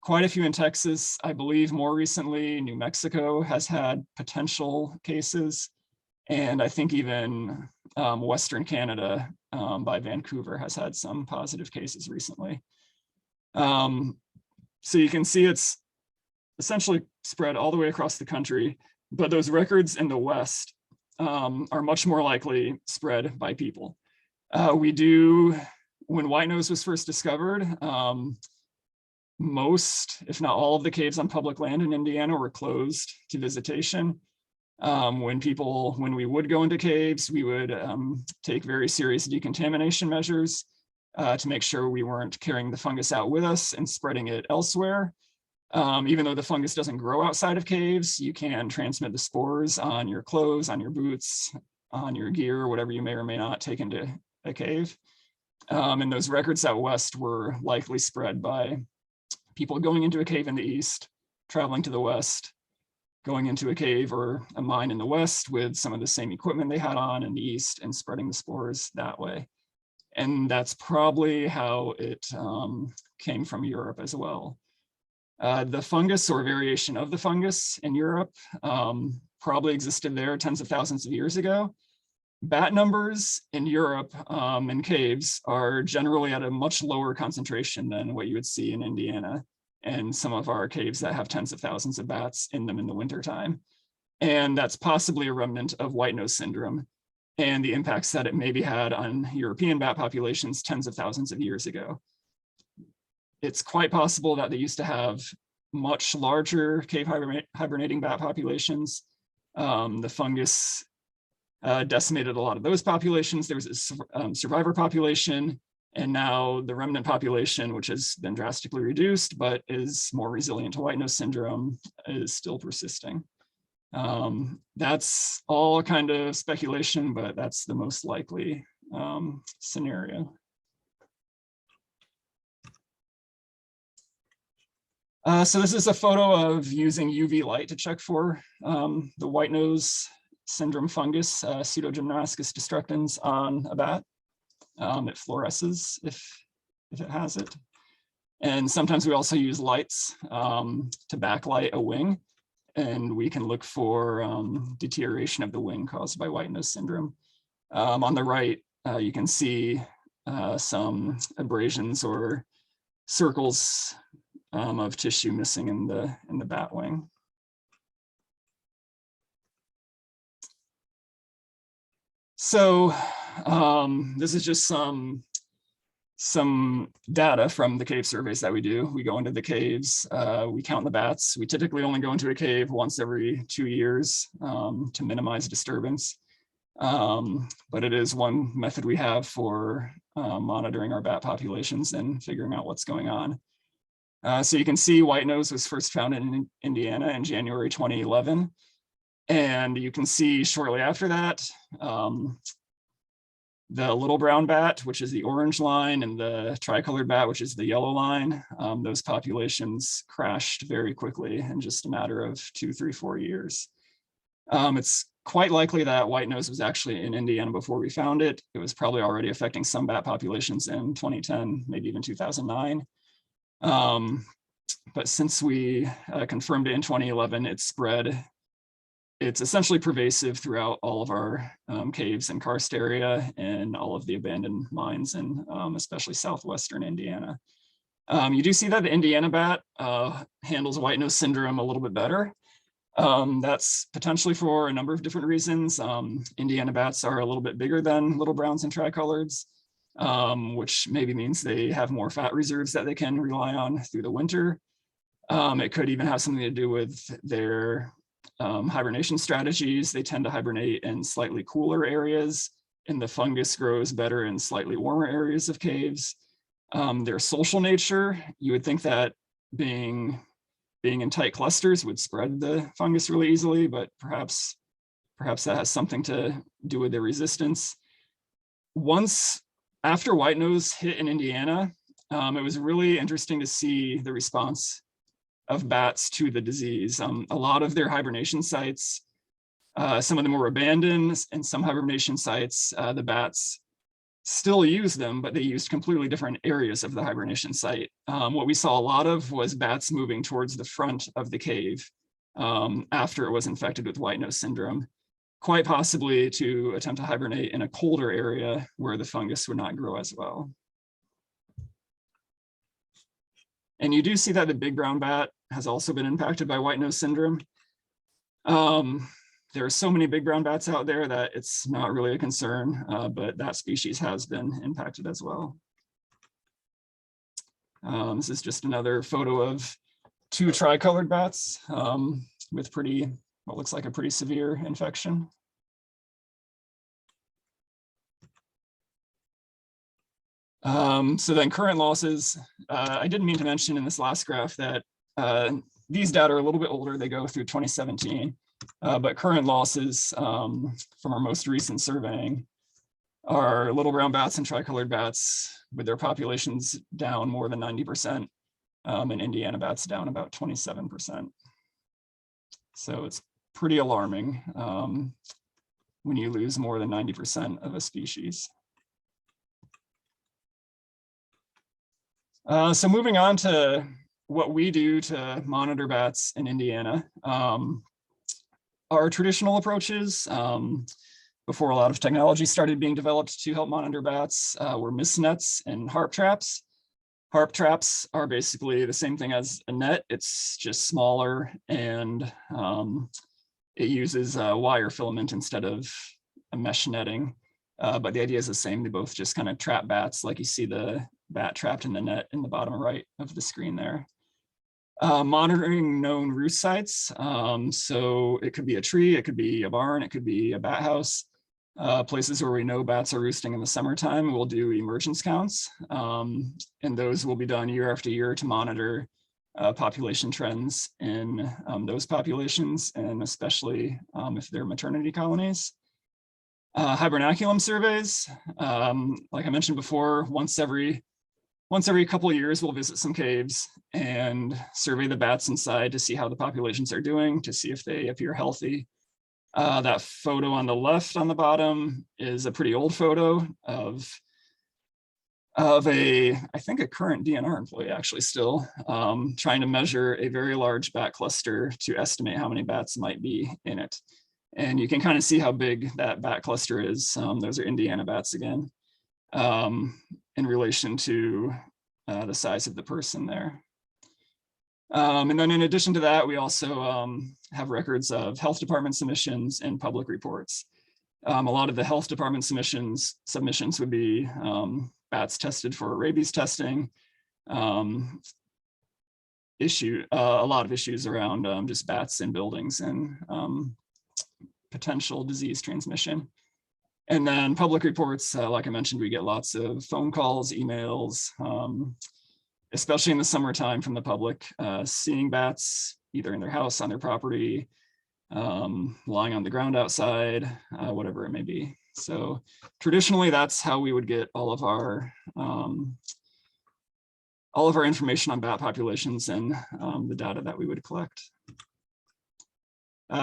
quite a few in Texas. I believe more recently, New Mexico has had potential cases. And I think even Western Canada by Vancouver has had some positive cases recently. So you can see it's essentially spread all the way across the country, but those records in the West are much more likely spread by people. When white-nose was first discovered, most, if not all of the caves on public land in Indiana were closed to visitation. When we would go into caves, we would take very serious decontamination measures to make sure we weren't carrying the fungus out with us and spreading it elsewhere. Even though the fungus doesn't grow outside of caves, you can transmit the spores on your clothes, on your boots, on your gear, whatever you may or may not take into a cave. And those records out west were likely spread by people going into a cave in the east, traveling to the west, going into a cave or a mine in the west with some of the same equipment they had on in the east and spreading the spores that way. And that's probably how it came from Europe as well. The fungus or variation of the fungus in Europe probably existed there tens of thousands of years ago. Bat numbers in Europe in caves are generally at a much lower concentration than what you would see in Indiana and some of our caves that have tens of thousands of bats in them in the wintertime. And that's possibly a remnant of White-nose syndrome and the impacts that it maybe had on European bat populations tens of thousands of years ago. It's quite possible that they used to have much larger cave hibernating bat populations. The fungus decimated a lot of those populations. There was a survivor population, and now the remnant population, which has been drastically reduced, but is more resilient to White-nose syndrome, is still persisting. That's all kind of speculation, but that's the most likely scenario. So this is a photo of using UV light to check for the White-nose syndrome fungus, Pseudogymnasticus destructans, on a bat. It fluoresces if it has it. And sometimes we also use lights to backlight a wing, and we can look for deterioration of the wing caused by White-nose syndrome. On the right, you can see some abrasions or circles of tissue missing in the bat wing. So this is just some data from the cave surveys that we do. We go into the caves, we count the bats. We typically only go into a cave once every 2 years to minimize disturbance. But it is one method we have for monitoring our bat populations and figuring out what's going on. So you can see White-nose was first found in Indiana in January 2011. And you can see shortly after that, the little brown bat, which is the orange line, and the tricolored bat, which is the yellow line, those populations crashed very quickly in just a matter of 2, 3, 4 years. It's quite likely that White-nose was actually in Indiana before we found it. It was probably already affecting some bat populations in 2010, maybe even 2009. But since we confirmed it in 2011, it's spread. It's essentially pervasive throughout all of our caves and karst area and all of the abandoned mines in especially southwestern Indiana. You do see that the Indiana bat handles White-nose syndrome a little bit better. That's potentially for a number of different reasons. Indiana bats are a little bit bigger than little browns and tricoloreds, which maybe means they have more fat reserves that they can rely on through the winter. It could even have something to do with their hibernation strategies. They tend to hibernate in slightly cooler areas, and the fungus grows better in slightly warmer areas of caves. Their social nature, you would think that being in tight clusters would spread the fungus really easily, but perhaps that has something to do with their resistance. After White-nose hit in Indiana, it was really interesting to see the response of bats to the disease. A lot of their hibernation sites, some of them were abandoned, and some hibernation sites, the bats still use them, but they used completely different areas of the hibernation site. What we saw a lot of was bats moving towards the front of the cave after it was infected with White-nose syndrome, quite possibly to attempt to hibernate in a colder area where the fungus would not grow as well. And you do see that the big brown bat has also been impacted by White-nose syndrome. There are so many big brown bats out there that it's not really a concern, but that species has been impacted as well. This is just another photo of 2 tricolored bats with what looks like a pretty severe infection. So then current losses, I didn't mean to mention in this last graph that these data are a little bit older. They go through 2017, but current losses from our most recent surveying are little brown bats and tricolored bats with their populations down more than 90%, and Indiana bats down about 27%. So it's pretty alarming when you lose more than 90% of a species. So moving on to what we do to monitor bats in Indiana. our traditional approaches, before a lot of technology started being developed to help monitor bats, were mist nets and harp traps. Harp traps are basically the same thing as a net. It's just smaller, and it uses wire filament instead of a mesh netting. But the idea is the same. They both just kind of trap bats, like you see the bat trapped in the net in the bottom right of the screen there. Monitoring known roost sites. So it could be a tree, it could be a barn, it could be a bat house. Places where we know bats are roosting in the summertime, we'll do emergence counts. And those will be done year after year to monitor population trends in those populations, and especially if they're maternity colonies. Hibernaculum surveys, like I mentioned before, once every couple of years, we'll visit some caves and survey the bats inside to see how the populations are doing, to see if they appear healthy. That photo on the left on the bottom is a pretty old photo of I think a current DNR employee actually still, trying to measure a very large bat cluster to estimate how many bats might be in it. And you can kind of see how big that bat cluster is. Those are Indiana bats again, in relation to the size of the person there. And then in addition to that, we also have records of health department submissions and public reports. A lot of the health department submissions would be bats tested for rabies testing, a lot of issues around just bats in buildings and potential disease transmission. And then public reports, like I mentioned, we get lots of phone calls, emails, especially in the summertime from the public, seeing bats either in their house, on their property, lying on the ground outside, whatever it may be. So traditionally, that's how we would get all of our information on bat populations and the data that we would collect.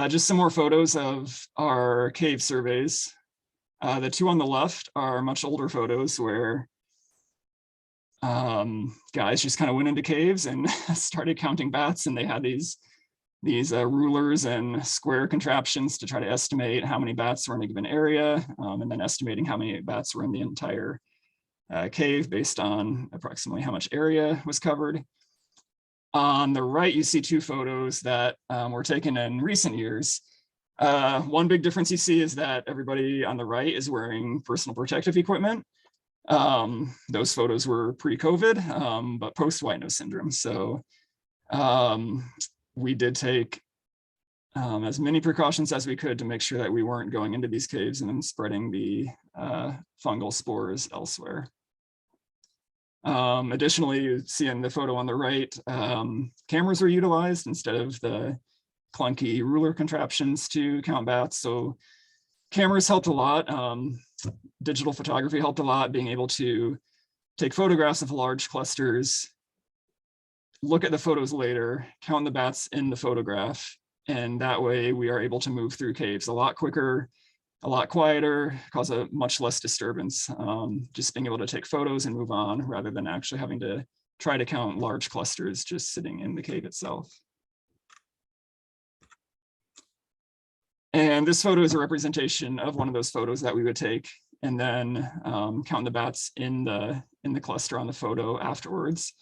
Just some more photos of our cave surveys. The two on the left are much older photos where guys just kind of went into caves and started counting bats, and they had these rulers and square contraptions to try to estimate how many bats were in a given area, and then estimating how many bats were in the entire cave based on approximately how much area was covered. On the right, you see two photos that were taken in recent years. One big difference you see is that everybody on the right is wearing personal protective equipment. Those photos were pre-COVID, but post-White-nose Syndrome. So we did take as many precautions as we could to make sure that we weren't going into these caves and then spreading the fungal spores elsewhere. Additionally, you see in the photo on the right, cameras were utilized instead of the clunky ruler contraptions to count bats. So cameras helped a lot. Digital photography helped a lot, being able to take photographs of large clusters, look at the photos later, count the bats in the photograph, and that way we are able to move through caves a lot quicker, a lot quieter, cause a much less disturbance. Just being able to take photos and move on rather than actually having to try to count large clusters just sitting in the cave itself. And this photo is a representation of one of those photos that we would take and then count the bats in the cluster on the photo afterwards.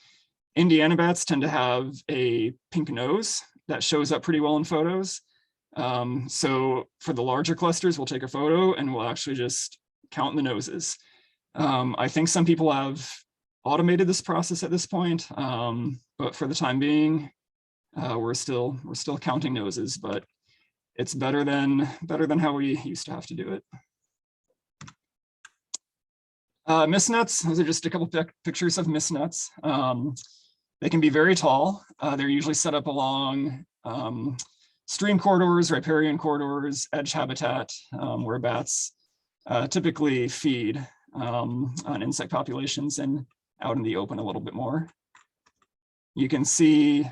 Indiana bats tend to have a pink nose that shows up pretty well in photos. So for the larger clusters, we'll take a photo and we'll actually just count the noses. I think some people have automated this process at this point, but for the time being, we're still counting noses, but it's better than how we used to have to do it. Mist nets, those are just a couple pictures of mist nets. They can be very tall. They're usually set up along stream corridors, riparian corridors, edge habitat, where bats typically feed on insect populations and out in the open a little bit more. You can see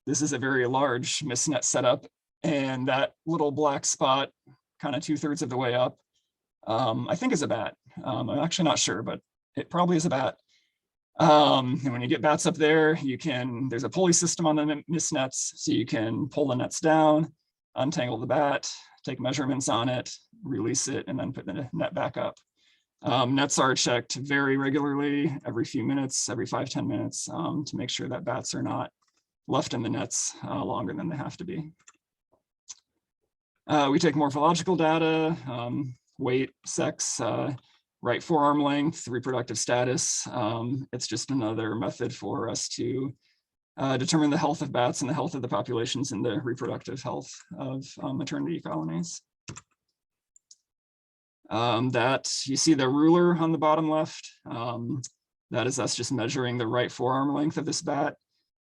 this is a very large mist net setup, and that little black spot kind of 2/3 of the way up, I think is a bat. I'm actually not sure, but it probably is a bat. And when you get bats up there, there's a pulley system on the mist nets, so you can pull the nets down, untangle the bat, take measurements on it, release it, and then put the net back up. Nets are checked very regularly, every few minutes, every 5-10 minutes, to make sure that bats are not left in the nets longer than they have to be. We take morphological data, weight, sex, right forearm length, reproductive status. It's just another method for us to determine the health of bats and the health of the populations and the reproductive health of maternity colonies. That you see the ruler on the bottom left. That is us just measuring the right forearm length of this bat.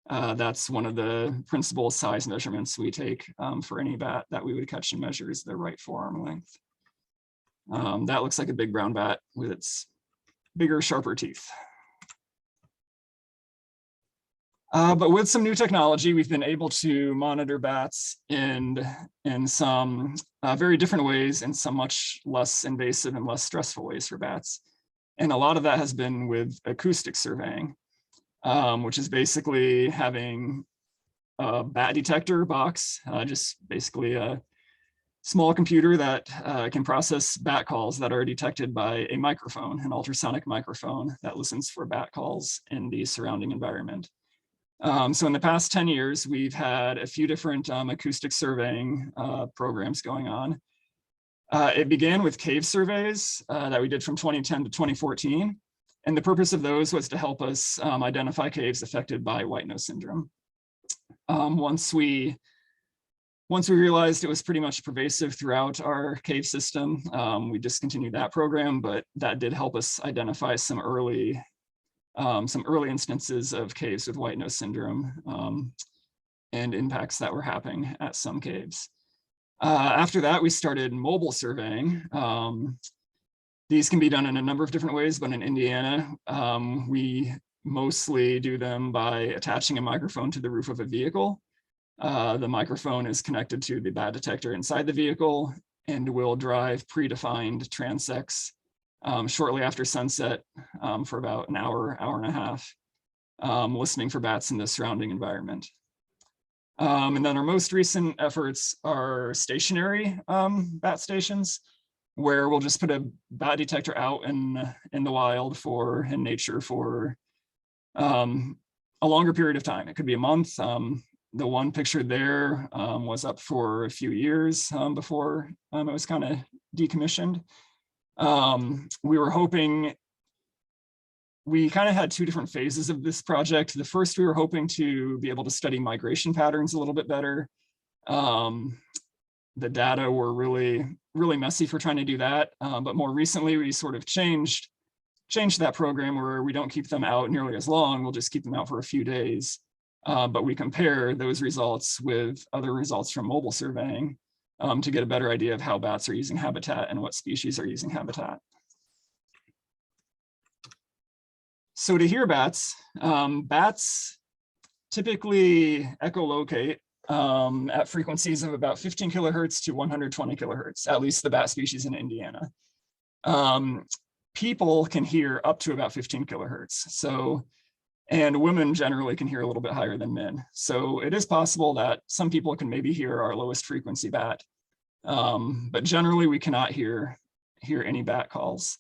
That's one of the principal size measurements we take for any bat that we would catch and measure is the right forearm length. That looks like a big brown bat with its bigger, sharper teeth. But with some new technology, we've been able to monitor bats in some very different ways and some much less invasive and less stressful ways for bats. And a lot of that has been with acoustic surveying, which is basically having a bat detector box, just basically a small computer that can process bat calls that are detected by a microphone, an ultrasonic microphone that listens for bat calls in the surrounding environment. So in the past 10 years, we've had a few different acoustic surveying programs going on. It began with cave surveys that we did from 2010 to 2014. And the purpose of those was to help us identify caves affected by White-nose syndrome. Once we realized it was pretty much pervasive throughout our cave system, we discontinued that program, but that did help us identify some early instances of caves with White-nose syndrome and impacts that were happening at some caves. After that, we started mobile surveying. These can be done in a number of different ways, but in Indiana, we mostly do them by attaching a microphone to the roof of a vehicle. The microphone is connected to the bat detector inside the vehicle and will drive predefined transects shortly after sunset for about an hour, hour and a half, listening for bats in the surrounding environment. And then our most recent efforts are stationary bat stations, where we'll just put a bat detector out in the wild in nature for a longer period of time. It could be a month. The one picture there was up for a few years before it was kind of decommissioned. We were hoping, we kind of had two different phases of this project. The first, we were hoping to be able to study migration patterns a little bit better. The data were really messy for trying to do that. But more recently, we sort of changed that program where we don't keep them out nearly as long. We'll just keep them out for a few days. But we compare those results with other results from mobile surveying to get a better idea of how bats are using habitat and what species are using habitat. So to hear bats, bats typically echolocate at frequencies of about 15 kilohertz to 120 kilohertz, at least the bat species in Indiana. People can hear up to about 15 kilohertz. And women generally can hear a little bit higher than men. So it is possible that some people can maybe hear our lowest frequency bat, but generally we cannot hear any bat calls.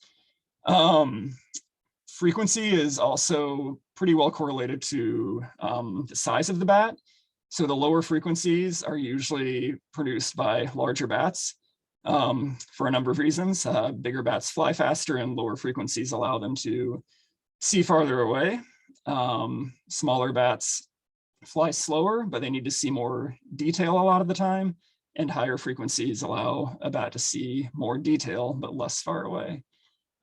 Frequency is also pretty well correlated to the size of the bat. So the lower frequencies are usually produced by larger bats for a number of reasons. Bigger bats fly faster and lower frequencies allow them to see farther away. Smaller bats fly slower, but they need to see more detail a lot of the time, and higher frequencies allow a bat to see more detail, but less far away.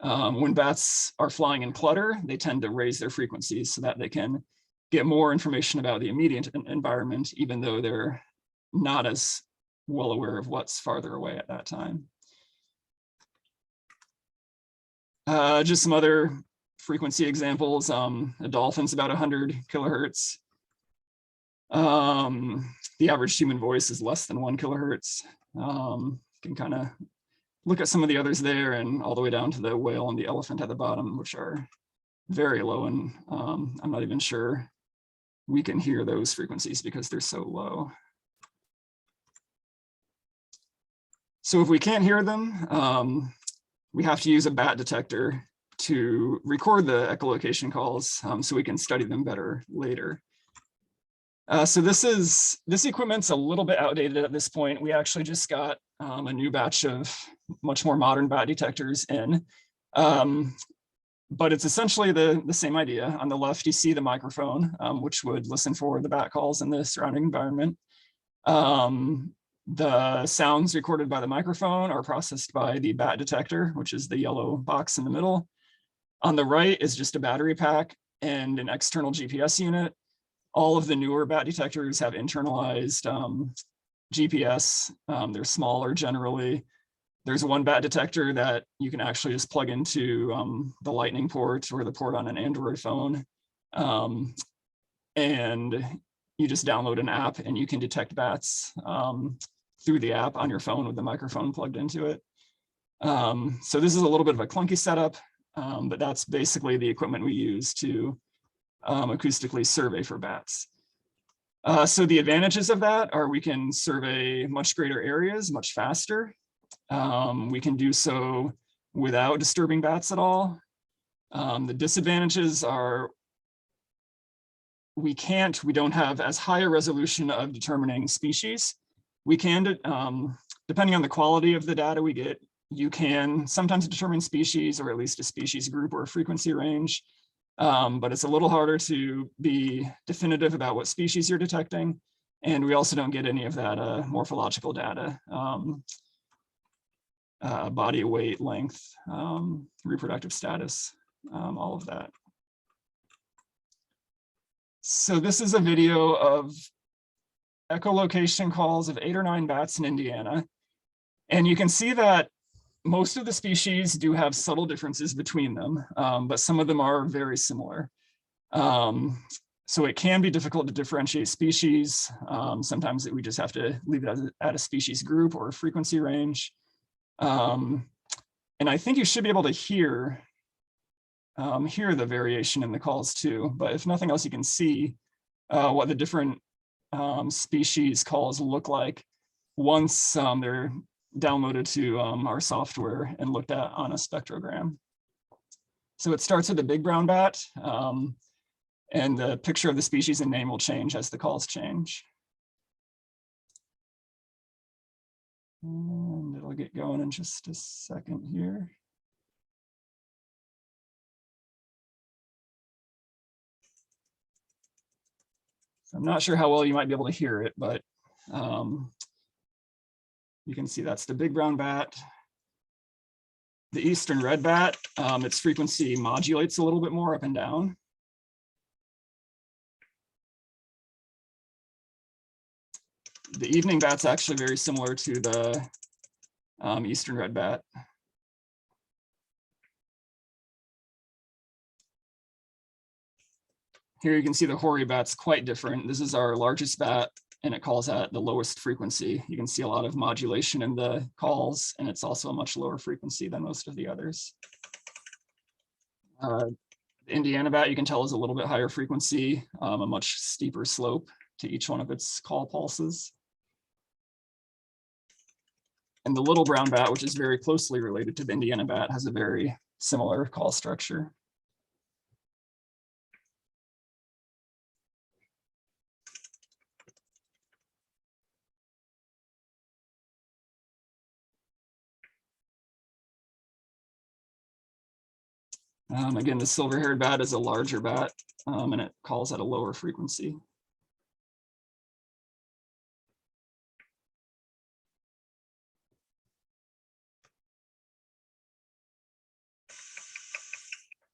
When bats are flying in clutter, they tend to raise their frequencies so that they can get more information about the immediate environment, even though they're not as well aware of what's farther away at that time. Just some other frequency examples. A dolphin's about 100 kilohertz. The average human voice is less than 1 kilohertz. You can kind of look at some of the others there, and all the way down to the whale and the elephant at the bottom, which are very low, and I'm not even sure we can hear those frequencies because they're so low. So if we can't hear them, we have to use a bat detector to record the echolocation calls so we can study them better later. So this equipment's a little bit outdated at this point. We actually just got a new batch of much more modern bat detectors in. But it's essentially the same idea. On the left, you see the microphone, which would listen for the bat calls in the surrounding environment. The sounds recorded by the microphone are processed by the bat detector, which is the yellow box in the middle. On the right is just a battery pack and an external GPS unit. All of the newer bat detectors have internalized GPS. They're smaller generally. There's one bat detector that you can actually just plug into the lightning port or the port on an Android phone. And you just download an app and you can detect bats through the app on your phone with the microphone plugged into it. So this is a little bit of a clunky setup, but that's basically the equipment we use to acoustically survey for bats. So the advantages of that are we can survey much greater areas much faster. We can do so without disturbing bats at all. The disadvantages are we don't have as high a resolution of determining species. We can, depending on the quality of the data we get, you can sometimes determine species or at least a species group or a frequency range, but it's a little harder to be definitive about what species you're detecting. And we also don't get any of that morphological data. Body weight, length, reproductive status, all of that. So this is a video of echolocation calls of 8 or 9 bats in Indiana. And you can see that most of the species do have subtle differences between them, but some of them are very similar. So it can be difficult to differentiate species. Sometimes we just have to leave it at a species group or a frequency range. And I think you should be able to hear the variation in the calls too, but if nothing else, you can see what the different species calls look like once they're downloaded to our software and looked at on a spectrogram. So it starts with the big brown bat, and the picture of the species and name will change as the calls change. And it'll get going in just a second here. So I'm not sure how well you might be able to hear it, but you can see that's the big brown bat. The eastern red bat, its frequency modulates a little bit more up and down. The evening bat's actually very similar to the eastern red bat. Here you can see the hoary bat's quite different. This is our largest bat, and it calls at the lowest frequency. You can see a lot of modulation in the calls, and it's also a much lower frequency than most of the others. The Indiana bat, you can tell, is a little bit higher frequency, a much steeper slope to each one of its call pulses. And the little brown bat, which is very closely related to the Indiana bat, has a very similar call structure. Again, the silver-haired bat is a larger bat, and it calls at a lower frequency.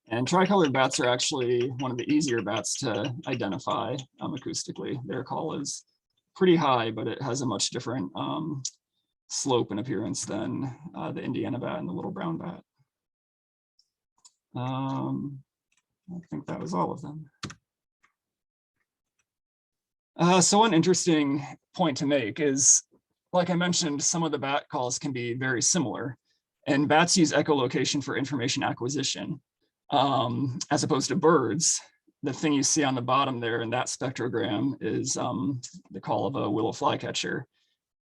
And tricolored bats are actually one of the easier bats to identify acoustically. Their call is pretty high, but it has a much different slope and appearance than the Indiana bat and the little brown bat. I think that was all of them. So one interesting point to make is, like I mentioned, some of the bat calls can be very similar, and bats use echolocation for information acquisition. As opposed to birds, the thing you see on the bottom there in that spectrogram is the call of a willow flycatcher.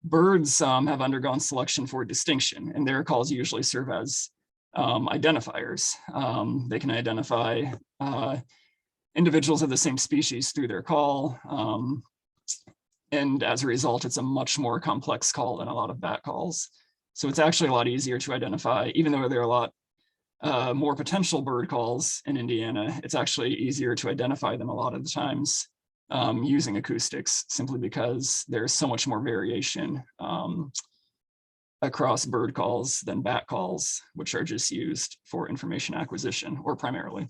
birds have undergone selection for distinction, and their calls usually serve as identifiers. They can identify individuals of the same species through their call. And as a result, it's a much more complex call than a lot of bat calls. So it's actually a lot easier to identify, even though there are a lot more potential bird calls in Indiana, it's actually easier to identify them a lot of the times using acoustics, simply because there's so much more variation across bird calls than bat calls, which are just used for information acquisition, or primarily,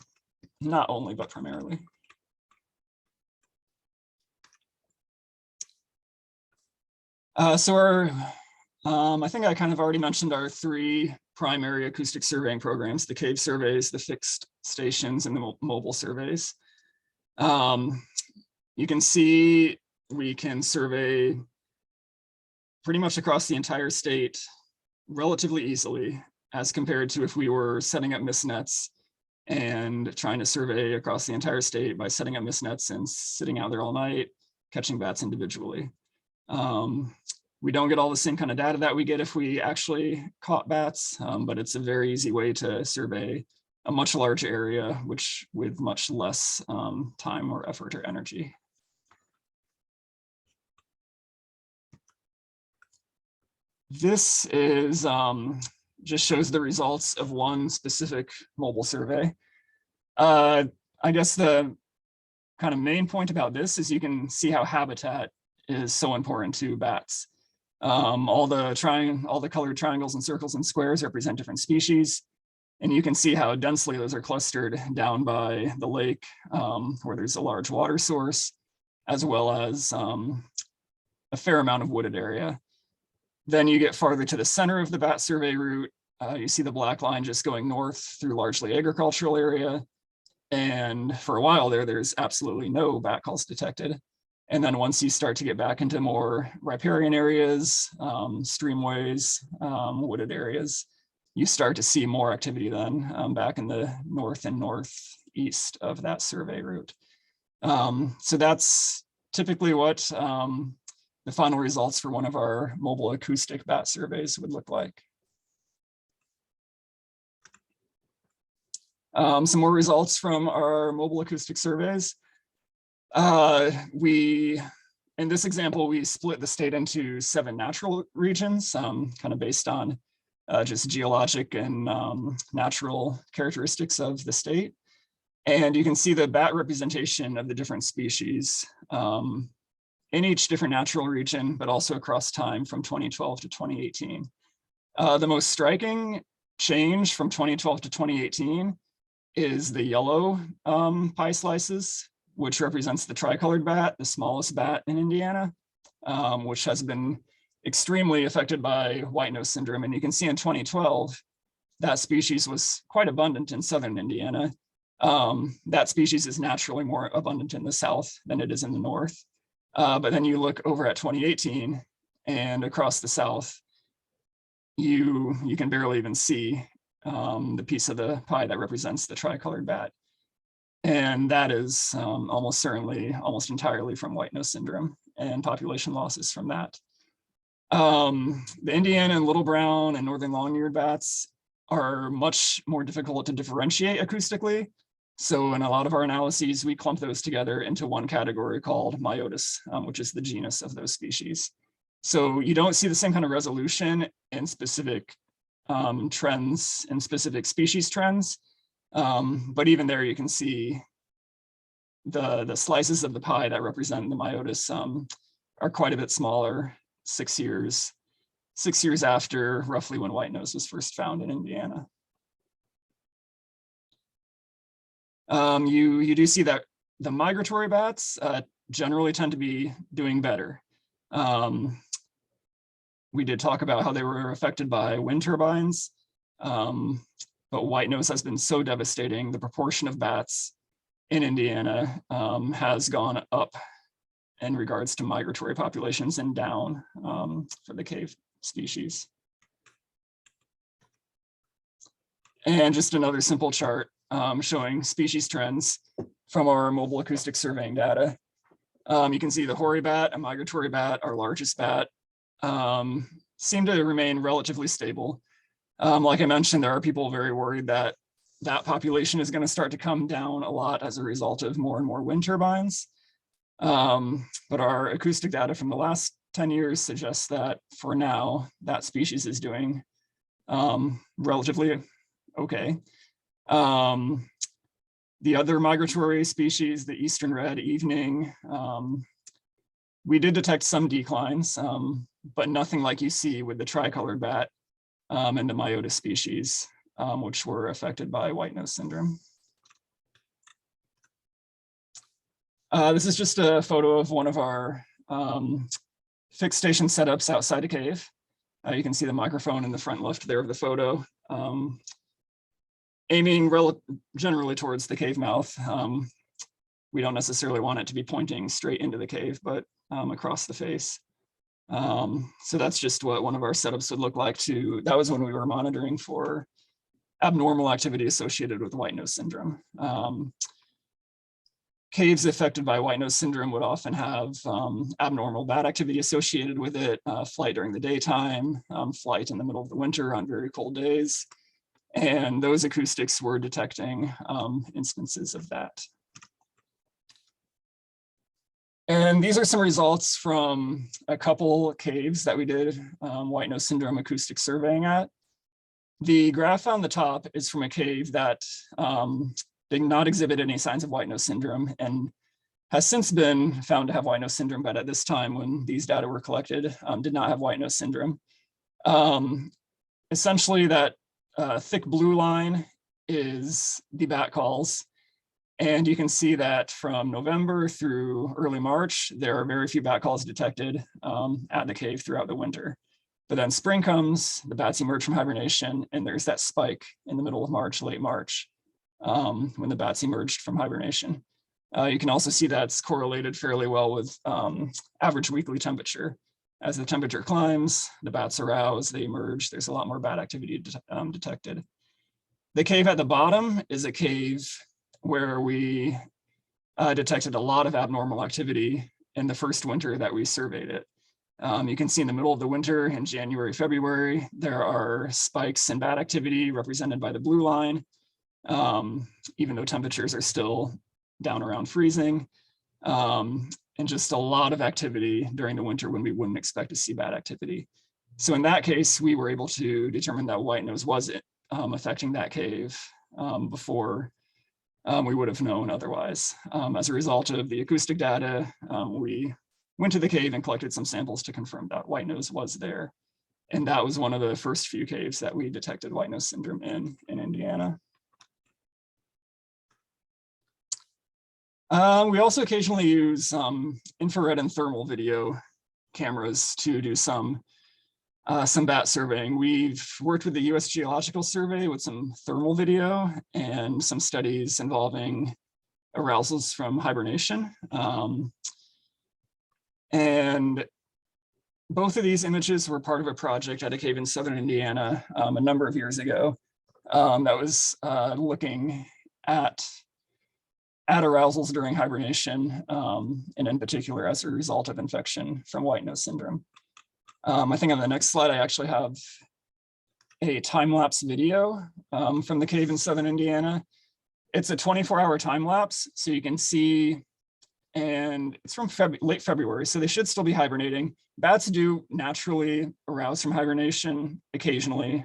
not only, but primarily. I think I kind of already mentioned our 3 primary acoustic surveying programs: the cave surveys, the fixed stations, and the mobile surveys. You can see we can survey pretty much across the entire state relatively easily, as compared to if we were setting up mist nets and trying to survey across the entire state by setting up mist nets and sitting out there all night, catching bats individually. We don't get all the same kind of data that we get if we actually caught bats, but it's a very easy way to survey a much larger area, which with much less time or effort or energy. This is just shows the results of one specific mobile survey. I guess the kind of main point about this is you can see how habitat is so important to bats. All the colored triangles and circles and squares represent different species, and you can see how densely those are clustered down by the lake, where there's a large water source, as well as a fair amount of wooded area. Then you get farther to the center of the bat survey route. You see the black line just going north through largely agricultural area. And for a while there's absolutely no bat calls detected. And then once you start to get back into more riparian areas, streamways, wooded areas, you start to see more activity then back in the north and northeast of that survey route. So that's typically what the final results for one of our mobile acoustic bat surveys would look like. Some more results from our mobile acoustic surveys. In this example, we split the state into 7 natural regions, kind of based on just geologic and natural characteristics of the state. And you can see the bat representation of the different species in each different natural region, but also across time from 2012 to 2018. The most striking change from 2012 to 2018 is the yellow pie slices, which represents the tricolored bat, the smallest bat in Indiana, which has been extremely affected by white-nose syndrome. And you can see in 2012, that species was quite abundant in southern Indiana. That species is naturally more abundant in the south than it is in the north. But then you look over at 2018 and across the south, you can barely even see the piece of the pie that represents the tricolored bat. And that is almost entirely from white-nose syndrome and population losses from that. The Indiana and little brown and northern long-eared bats are much more difficult to differentiate acoustically. So in a lot of our analyses, we clump those together into one category called Myotis, which is the genus of those species. So you don't see the same kind of resolution in specific trends and specific species trends. But even there, you can see the slices of the pie that represent the Myotis are quite a bit smaller 6 years after roughly when white-nose was first found in Indiana. You do see that the migratory bats generally tend to be doing better. We did talk about how they were affected by wind turbines, but white-nose has been so devastating. The proportion of bats in Indiana has gone up in regards to migratory populations and down for the cave species. And just another simple chart showing species trends from our mobile acoustic surveying data. You can see the hoary bat, a migratory bat, our largest bat, seem to remain relatively stable. Like I mentioned, there are people very worried that that population is going to start to come down a lot as a result of more and more wind turbines. But our acoustic data from the last 10 years suggests that for now, that species is doing relatively okay. The other migratory species, the eastern red evening, we did detect some declines, but nothing like you see with the tricolored bat and the Myota species, which were affected by white-nose syndrome. This is just a photo of one of our fixed station setups outside a cave. You can see the microphone in the front left there of the photo, aiming generally towards the cave mouth. We don't necessarily want it to be pointing straight into the cave, but across the face. So that's just what one of our setups would look like that was when we were monitoring for abnormal activity associated with white-nose syndrome. Caves affected by white-nose syndrome would often have abnormal bat activity associated with it, flight during the daytime, flight in the middle of the winter on very cold days. And those acoustics were detecting instances of that. And these are some results from a couple caves that we did white-nose syndrome acoustic surveying at. The graph on the top is from a cave that did not exhibit any signs of white-nose syndrome and has since been found to have white-nose syndrome, but at this time when these data were collected, did not have white-nose syndrome. Essentially that thick blue line is the bat calls. And you can see that from November through early March, there are very few bat calls detected at the cave throughout the winter. But then spring comes, the bats emerge from hibernation, and there's that spike in the middle of March, late March, when the bats emerged from hibernation. You can also see that's correlated fairly well with average weekly temperature. As the temperature climbs, the bats arouse, they emerge, there's a lot more bat activity detected. The cave at the bottom is a cave where we detected a lot of abnormal activity in the first winter that we surveyed it. You can see in the middle of the winter in January, February, there are spikes in bat activity represented by the blue line, even though temperatures are still down around freezing, and just a lot of activity during the winter when we wouldn't expect to see bat activity. So in that case, we were able to determine that white-nose was affecting that cave before we would have known otherwise. As a result of the acoustic data, we went to the cave and collected some samples to confirm that white-nose was there. And that was one of the first few caves that we detected white-nose syndrome in Indiana. We also occasionally use infrared and thermal video cameras to do some bat surveying. We've worked with the US Geological Survey with some thermal video and some studies involving arousals from hibernation. And both of these images were part of a project at a cave in southern Indiana a number of years ago that was looking at arousals during hibernation, and in particular as a result of infection from white-nose syndrome. I think on the next slide, I actually have a time-lapse video from the cave in southern Indiana. It's a 24-hour time-lapse, so you can see, and it's from late February, so they should still be hibernating. Bats do naturally arouse from hibernation occasionally,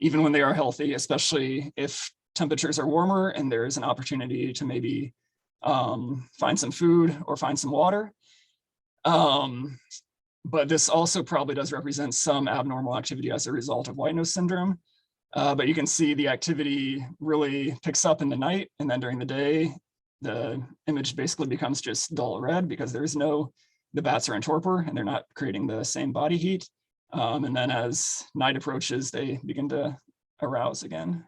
even when they are healthy, especially if temperatures are warmer and there is an opportunity to maybe find some food or find some water. But this also probably does represent some abnormal activity as a result of white-nose syndrome. But you can see the activity really picks up in the night, and then during the day, the image basically becomes just dull red because the bats are in torpor and they're not creating the same body heat. And then as night approaches, they begin to arouse again.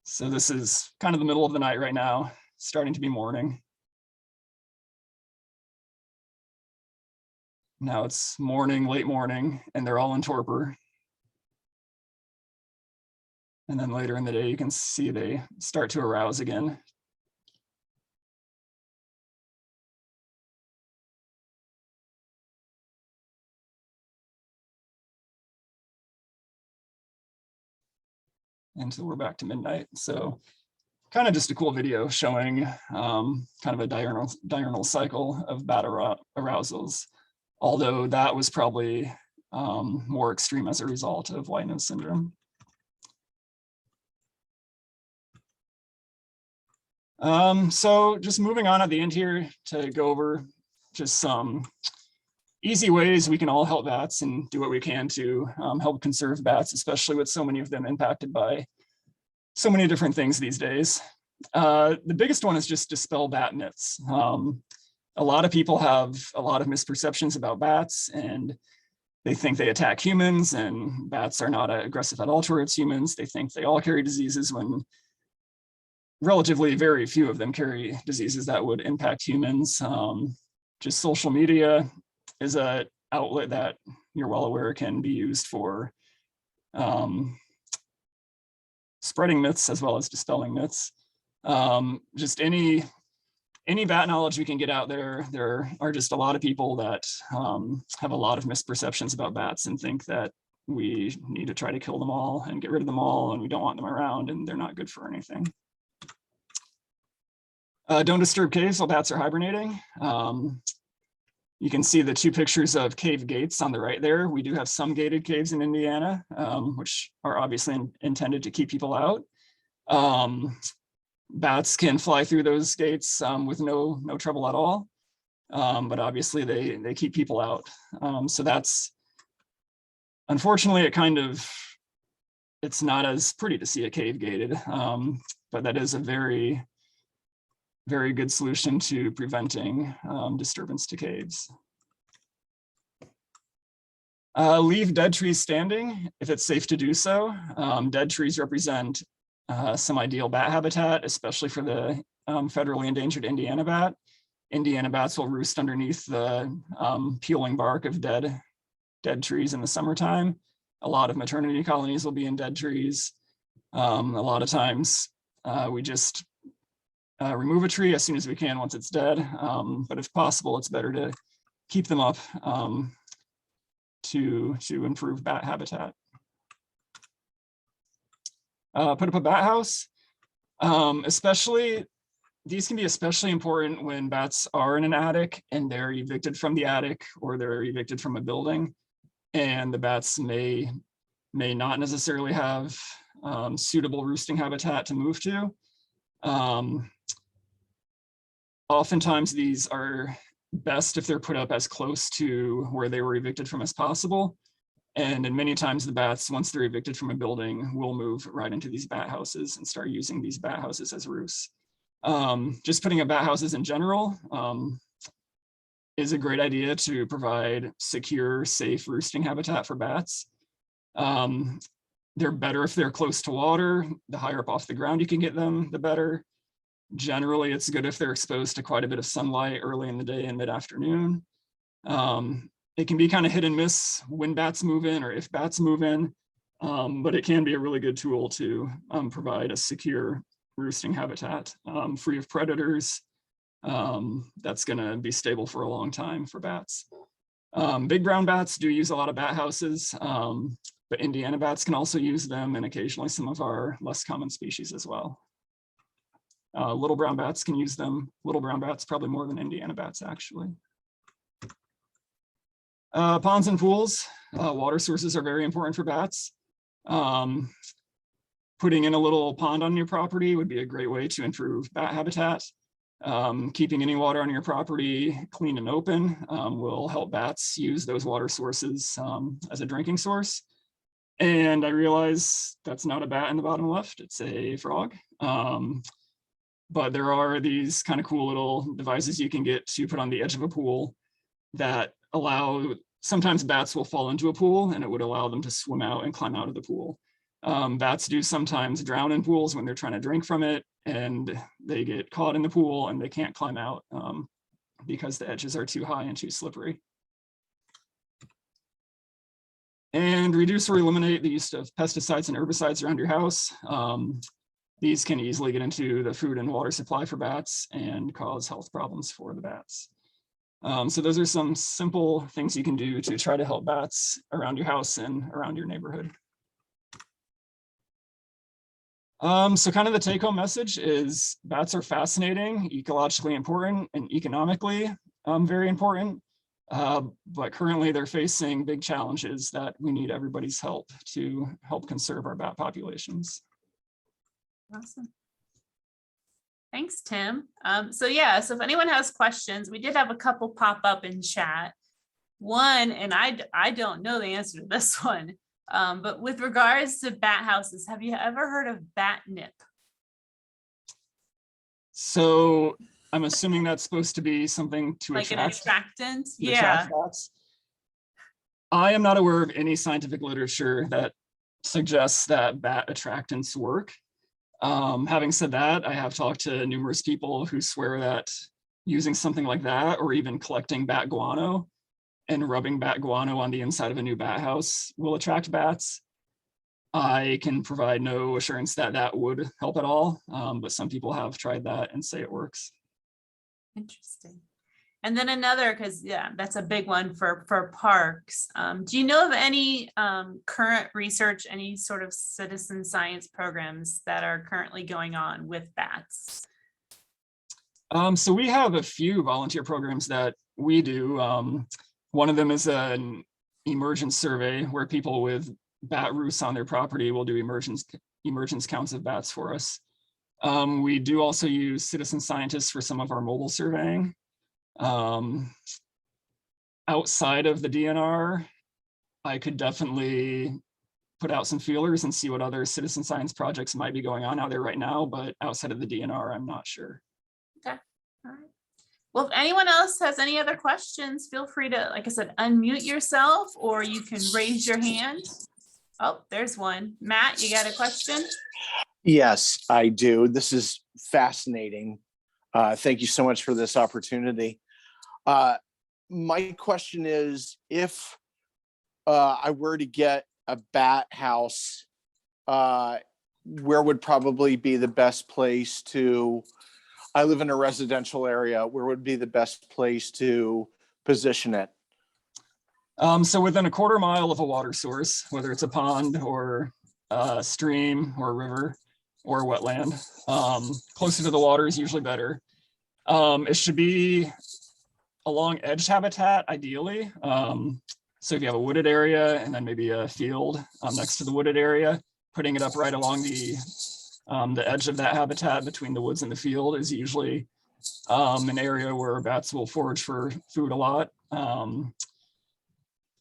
So this is kind of the middle of the night right now, starting to be morning. Now it's morning, late morning, and they're all in torpor. And then later in the day, you can see they start to arouse again. until we're back to midnight. So kind of just a cool video showing kind of a diurnal cycle of bat arousals, although that was probably more extreme as a result of White-nose syndrome. So just moving on at the end here to go over just some easy ways we can all help bats and do what we can to help conserve bats, especially with so many of them impacted by so many different things these days. The biggest one is just dispel bat myths. A lot of people have a lot of misperceptions about bats, and they think they attack humans, and bats are not aggressive at all towards humans. They think they all carry diseases when relatively very few of them carry diseases that would impact humans. Just social media is an outlet that you're well aware can be used for spreading myths as well as dispelling myths. Just any bat knowledge we can get out there. There are just a lot of people that have a lot of misperceptions about bats and think that we need to try to kill them all and get rid of them all, and we don't want them around and they're not good for anything. Don't disturb caves while bats are hibernating. You can see the two pictures of cave gates on the right there. We do have some gated caves in Indiana, which are obviously intended to keep people out. Bats can fly through those gates with no trouble at all, but obviously they keep people out. So that's, unfortunately, it's not as pretty to see a cave gated, but that is a very good solution to preventing disturbance to caves. Leave dead trees standing if it's safe to do so. Dead trees represent some ideal bat habitat, especially for the federally endangered Indiana bat. Indiana bats will roost underneath the peeling bark of dead trees in the summertime. A lot of maternity colonies will be in dead trees. A lot of times we just remove a tree as soon as we can once it's dead, but if possible, it's better to keep them up to improve bat habitat. Put up a bat house. These can be especially important when bats are in an attic and they're evicted from the attic, or they're evicted from a building, and the bats may not necessarily have suitable roosting habitat to move to. Oftentimes these are best if they're put up as close to where they were evicted from as possible. And many times the bats, once they're evicted from a building, will move right into these bat houses and start using these bat houses as roosts. Just putting up bat houses in general is a great idea to provide secure, safe roosting habitat for bats. They're better if they're close to water. The higher up off the ground you can get them, the better. Generally, it's good if they're exposed to quite a bit of sunlight early in the day and mid-afternoon. It can be kind of hit and miss when bats move in or if bats move in, but it can be a really good tool to provide a secure roosting habitat, free of predators. That's going to be stable for a long time for bats. Big brown bats do use a lot of bat houses, but Indiana bats can also use them, and occasionally some of our less common species as well. Little brown bats can use them. Little brown bats probably more than Indiana bats, actually. Ponds and pools, water sources are very important for bats. Putting in a little pond on your property would be a great way to improve bat habitat. Keeping any water on your property clean and open will help bats use those water sources as a drinking source. And I realize that's not a bat in the bottom left, it's a frog. But there are these kind of cool little devices you can get to put on the edge of a pool that allow, sometimes bats will fall into a pool and it would allow them to swim out and climb out of the pool. Bats do sometimes drown in pools when they're trying to drink from it, and they get caught in the pool and they can't climb out because the edges are too high and too slippery. And reduce or eliminate the use of pesticides and herbicides around your house. These can easily get into the food and water supply for bats and cause health problems for the bats. So those are some simple things you can do to try to help bats around your house and around your neighborhood. So kind of the take-home message is bats are fascinating, ecologically important, and economically very important. But currently they're facing big challenges that we need everybody's help to help conserve our bat populations. Awesome. Thanks, Tim. So if anyone has questions, we did have a couple pop up in chat. One, and I don't know the answer to this one, but with regards to bat houses, have you ever heard of bat nip? So I'm assuming that's supposed to be something to Like attract, an attractant? to Yeah. attract bats. I am not aware of any scientific literature that suggests that bat attractants work. Having said that, I have talked to numerous people who swear that using something like that, or even collecting bat guano and rubbing bat guano on the inside of a new bat house will attract bats. I can provide no assurance that that would help at all, but some people have tried that and say it works. Interesting. And then another, because that's a big one for parks. Do you know of any current research, any sort of citizen science programs that are currently going on with bats? So we have a few volunteer programs that we do. One of them is an emergence survey where people with bat roosts on their property will do emergence counts of bats for us. We do also use citizen scientists for some of our mobile surveying. Outside of the DNR, I could definitely put out some feelers and see what other citizen science projects might be going on out there right now, but outside of the DNR, I'm not sure. Okay, all right. Well, if anyone else has any other questions, feel free to, like I said, unmute yourself, or you can raise your hand. Oh, there's one. Matt, you got a question? Yes, I do. This is fascinating. Thank you so much for this opportunity. My question is, if I were to get a bat house, where would probably be the best place to, I live in a residential area, where would be the best place to position it? So within a quarter mile of a water source, whether it's a pond or a stream or a river or a wetland, closer to the water is usually better. It should be along edge habitat, ideally. So if you have a wooded area and then maybe a field next to the wooded area, putting it up right along the edge of that habitat between the woods and the field is usually an area where bats will forage for food a lot.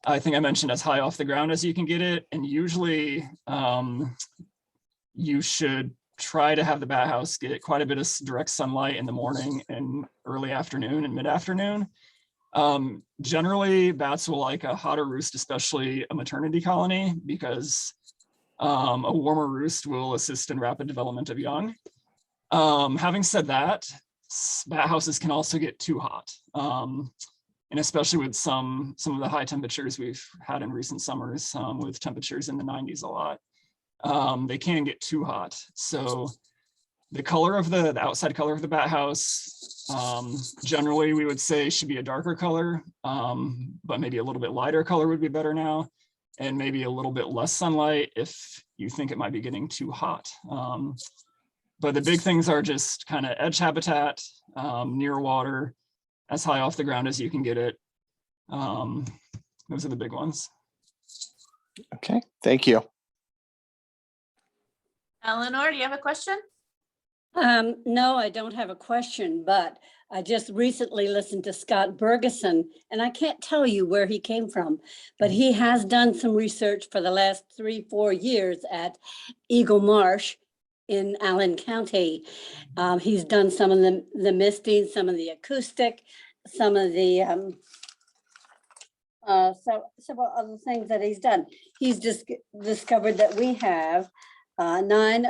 I think I mentioned as high off the ground as you can get it. And usually you should try to have the bat house get quite a bit of direct sunlight in the morning and early afternoon and mid-afternoon. Generally, bats will like a hotter roost, especially a maternity colony, because a warmer roost will assist in rapid development of young. Having said that, bat houses can also get too hot. And especially with some of the high temperatures we've had in recent summers, with temperatures in the 90s a lot, they can get too hot. So the color of the outside color of the bat house, generally we would say should be a darker color, but maybe a little bit lighter color would be better now, and maybe a little bit less sunlight if you think it might be getting too hot. But the big things are just kind of edge habitat, near water, as high off the ground as you can get it. Those are the big ones. Okay, thank you. Eleanor, do you have a question? No, I don't have a question, but I just recently listened to Scott Bergeson, and I can't tell you where he came from, but he has done some research for the last 3-4 years at Eagle Marsh in Allen County. He's done some of the misting, some of the acoustic, some of the several other things that he's done. He's just discovered that we have 9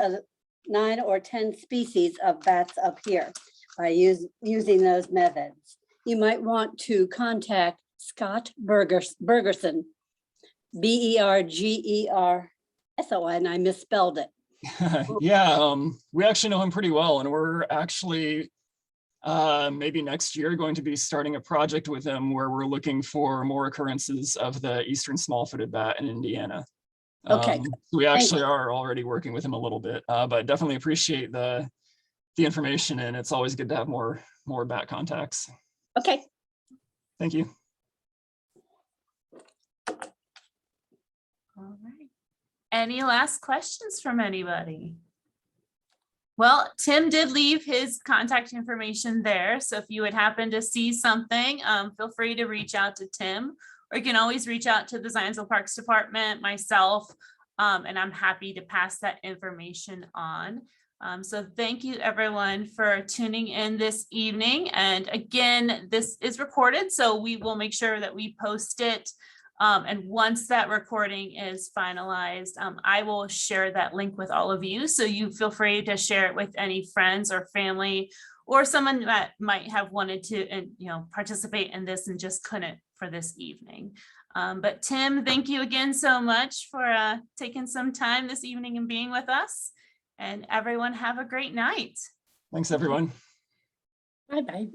or 10 species of bats up here by using those methods. You might want to contact Scott Bergeson, Bergerson, I misspelled it. Yeah, we actually know him pretty well, and we're actually maybe next year going to be starting a project with him where we're looking for more occurrences of the eastern small-footed bat in Indiana. Okay, We actually are already working with him a little bit, but definitely appreciate the information, and it's always good to have more bat contacts. okay. Thank you. All right. Any last questions from anybody? Well, Tim did leave his contact information there. So if you would happen to see something, feel free to reach out to Tim, or you can always reach out to the Zionsville Parks Department, myself, and I'm happy to pass that information on. So thank you everyone for tuning in this evening. And again, this is recorded, so we will make sure that we post it. And once that recording is finalized, I will share that link with all of you. So you feel free to share it with any friends or family, or someone that might have wanted to, participate in this and just couldn't for this evening. But Tim, thank you again so much for taking some time this evening and being with us. And everyone have a great night. Thanks, everyone. Bye-bye.